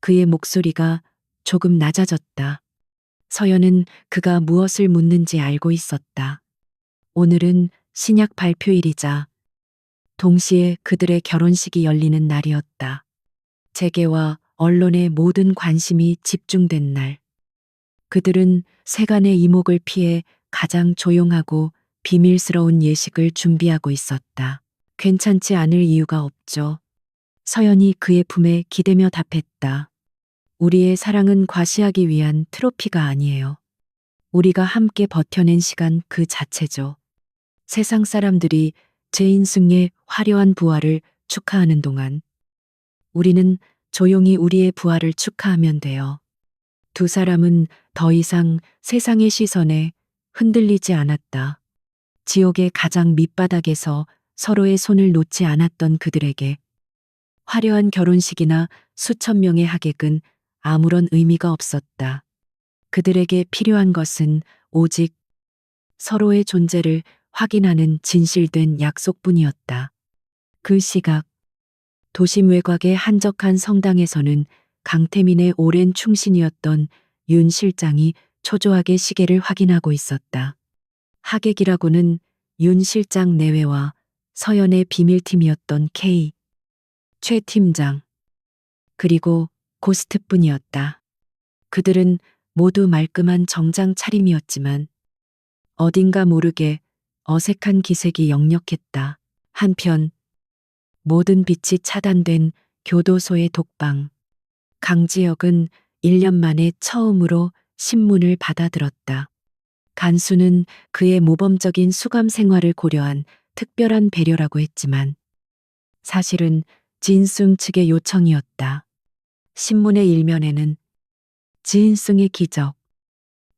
그의 목소리가 조금 낮아졌다. 서연은 그가 무엇을 묻는지 알고 있었다. 오늘은 신약 발표일이자 동시에 그들의 결혼식이 열리는 날이었다. 재계와 언론의 모든 관심이 집중된 날. 그들은 세간의 이목을 피해 가장 조용하고 비밀스러운 예식을 준비하고 있었다. 괜찮지 않을 이유가 없죠. 서연이 그의 품에 기대며 답했다. 우리의 사랑은 과시하기 위한 트로피가 아니에요. 우리가 함께 버텨낸 시간 그 자체죠. 세상 사람들이 제인승의 화려한 부활을 축하하는 동안 우리는 조용히 우리의 부활을 축하하면 돼요. 두 사람은 더 이상 세상의 시선에 흔들리지 않았다. 지옥의 가장 밑바닥에서 서로의 손을 놓지 않았던 그들에게 화려한 결혼식이나 수천 명의 하객은 아무런 의미가 없었다. 그들에게 필요한 것은 오직 서로의 존재를 확인하는 진실된 약속뿐이었다. 그 시각, 도심 외곽의 한적한 성당에서는 강태민의 오랜 충신이었던 윤 실장이 초조하게 시계를 확인하고 있었다. 하객이라고는 윤 실장 내외와 서연의 비밀팀이었던 K 최 팀장 그리고 고스트뿐이었다. 그들은 모두 말끔한 정장 차림이었지만 어딘가 모르게 어색한 기색이 역력했다. 한편 모든 빛이 차단된 교도소의 독방. 강지혁은 1년 만에 처음으로 신문을 받아들었다. 간수는 그의 모범적인 수감 생활을 고려한 특별한 배려라고 했지만 사실은 진승 측의 요청이었다. 신문의 일면에는 지인승의 기적,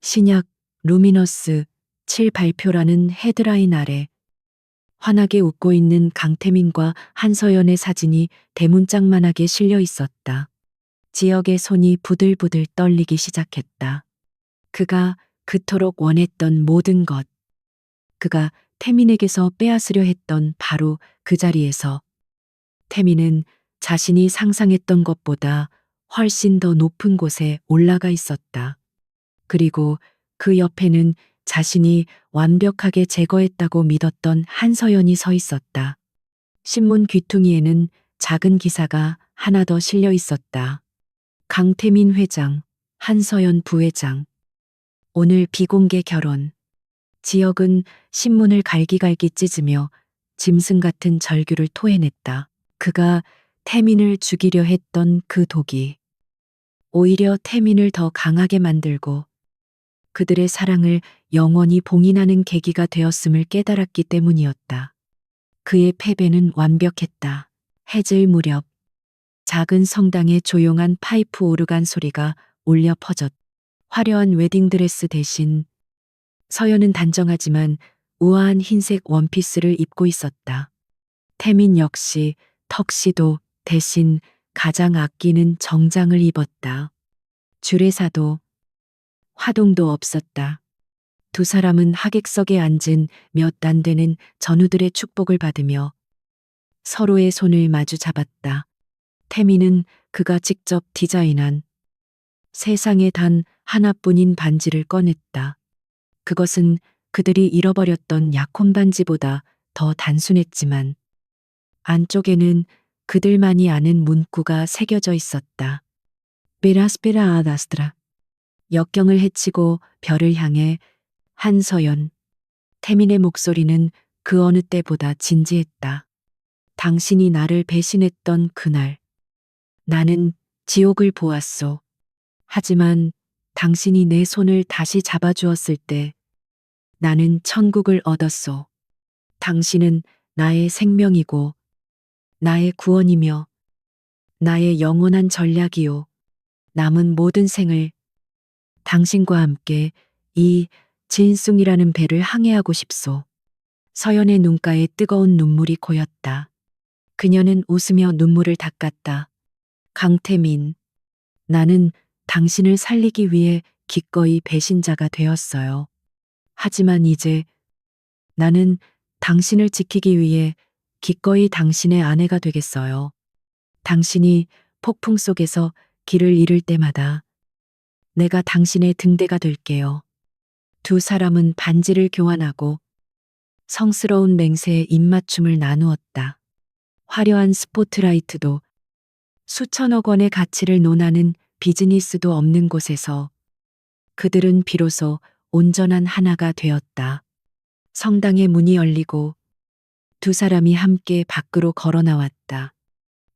신약 루미너스 7 발표라는 헤드라인 아래 환하게 웃고 있는 강태민과 한서연의 사진이 대문짝만하게 실려 있었다. 지역의 손이 부들부들 떨리기 시작했다. 그가 그토록 원했던 모든 것. 그가 태민에게서 빼앗으려 했던 바로 그 자리에서 태민은 자신이 상상했던 것보다 훨씬 더 높은 곳에 올라가 있었다. 그리고 그 옆에는 자신이 완벽하게 제거했다고 믿었던 한서연이 서 있었다. 신문 귀퉁이에는 작은 기사가 하나 더 실려 있었다. 강태민 회장, 한서연 부회장. 오늘 비공개 결혼. 지역은 신문을 갈기갈기 찢으며 짐승 같은 절규를 토해냈다. 그가 태민을 죽이려 했던 그 독이 오히려 태민을 더 강하게 만들고 그들의 사랑을 영원히 봉인하는 계기가 되었음을 깨달았기 때문이었다. 그의 패배는 완벽했다. 해질 무렵 작은 성당의 조용한 파이프 오르간 소리가 울려 퍼졌다. 화려한 웨딩드레스 대신 서연은 단정하지만 우아한 흰색 원피스를 입고 있었다. 태민 역시 턱시도 대신 가장 아끼는 정장을 입었다. 주례사도 화동도 없었다. 두 사람은 하객석에 앉은 몇 안 되는 전우들의 축복을 받으며 서로의 손을 마주 잡았다. 태미는 그가 직접 디자인한 세상에 단 하나뿐인 반지를 꺼냈다. 그것은 그들이 잃어버렸던 약혼 반지보다 더 단순했지만 안쪽에는 그들만이 아는 문구가 새겨져 있었다. 베라스페라 아다스트라. 역경을 헤치고 별을 향해 한서연. 태민의 목소리는 그 어느 때보다 진지했다. 당신이 나를 배신했던 그날, 나는 지옥을 보았소. 하지만 당신이 내 손을 다시 잡아주었을 때 나는 천국을 얻었소. 당신은 나의 생명이고 나의 구원이며 나의 영원한 전략이요. 남은 모든 생을 당신과 함께 이 진숭이라는 배를 항해하고 싶소. 서연의 눈가에 뜨거운 눈물이 고였다. 그녀는 웃으며 눈물을 닦았다. 강태민, 나는 당신을 살리기 위해 기꺼이 배신자가 되었어요. 하지만 이제 나는 당신을 지키기 위해 기꺼이 당신의 아내가 되겠어요. 당신이 폭풍 속에서 길을 잃을 때마다 내가 당신의 등대가 될게요. 두 사람은 반지를 교환하고 성스러운 맹세의 입맞춤을 나누었다. 화려한 스포트라이트도 수천억 원의 가치를 논하는 비즈니스도 없는 곳에서 그들은 비로소 온전한 하나가 되었다. 성당의 문이 열리고 두 사람이 함께 밖으로 걸어 나왔다.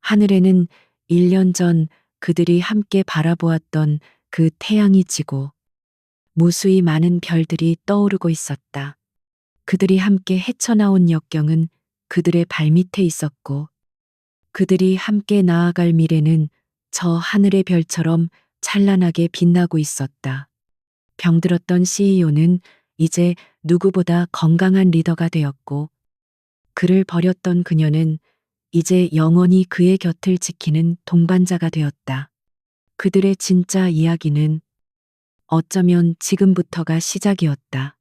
하늘에는 1년 전 그들이 함께 바라보았던 그 태양이 지고 무수히 많은 별들이 떠오르고 있었다. 그들이 함께 헤쳐나온 역경은 그들의 발밑에 있었고 그들이 함께 나아갈 미래는 저 하늘의 별처럼 찬란하게 빛나고 있었다. 병들었던 CEO는 이제 누구보다 건강한 리더가 되었고 그를 버렸던 그녀는 이제 영원히 그의 곁을 지키는 동반자가 되었다. 그들의 진짜 이야기는 어쩌면 지금부터가 시작이었다.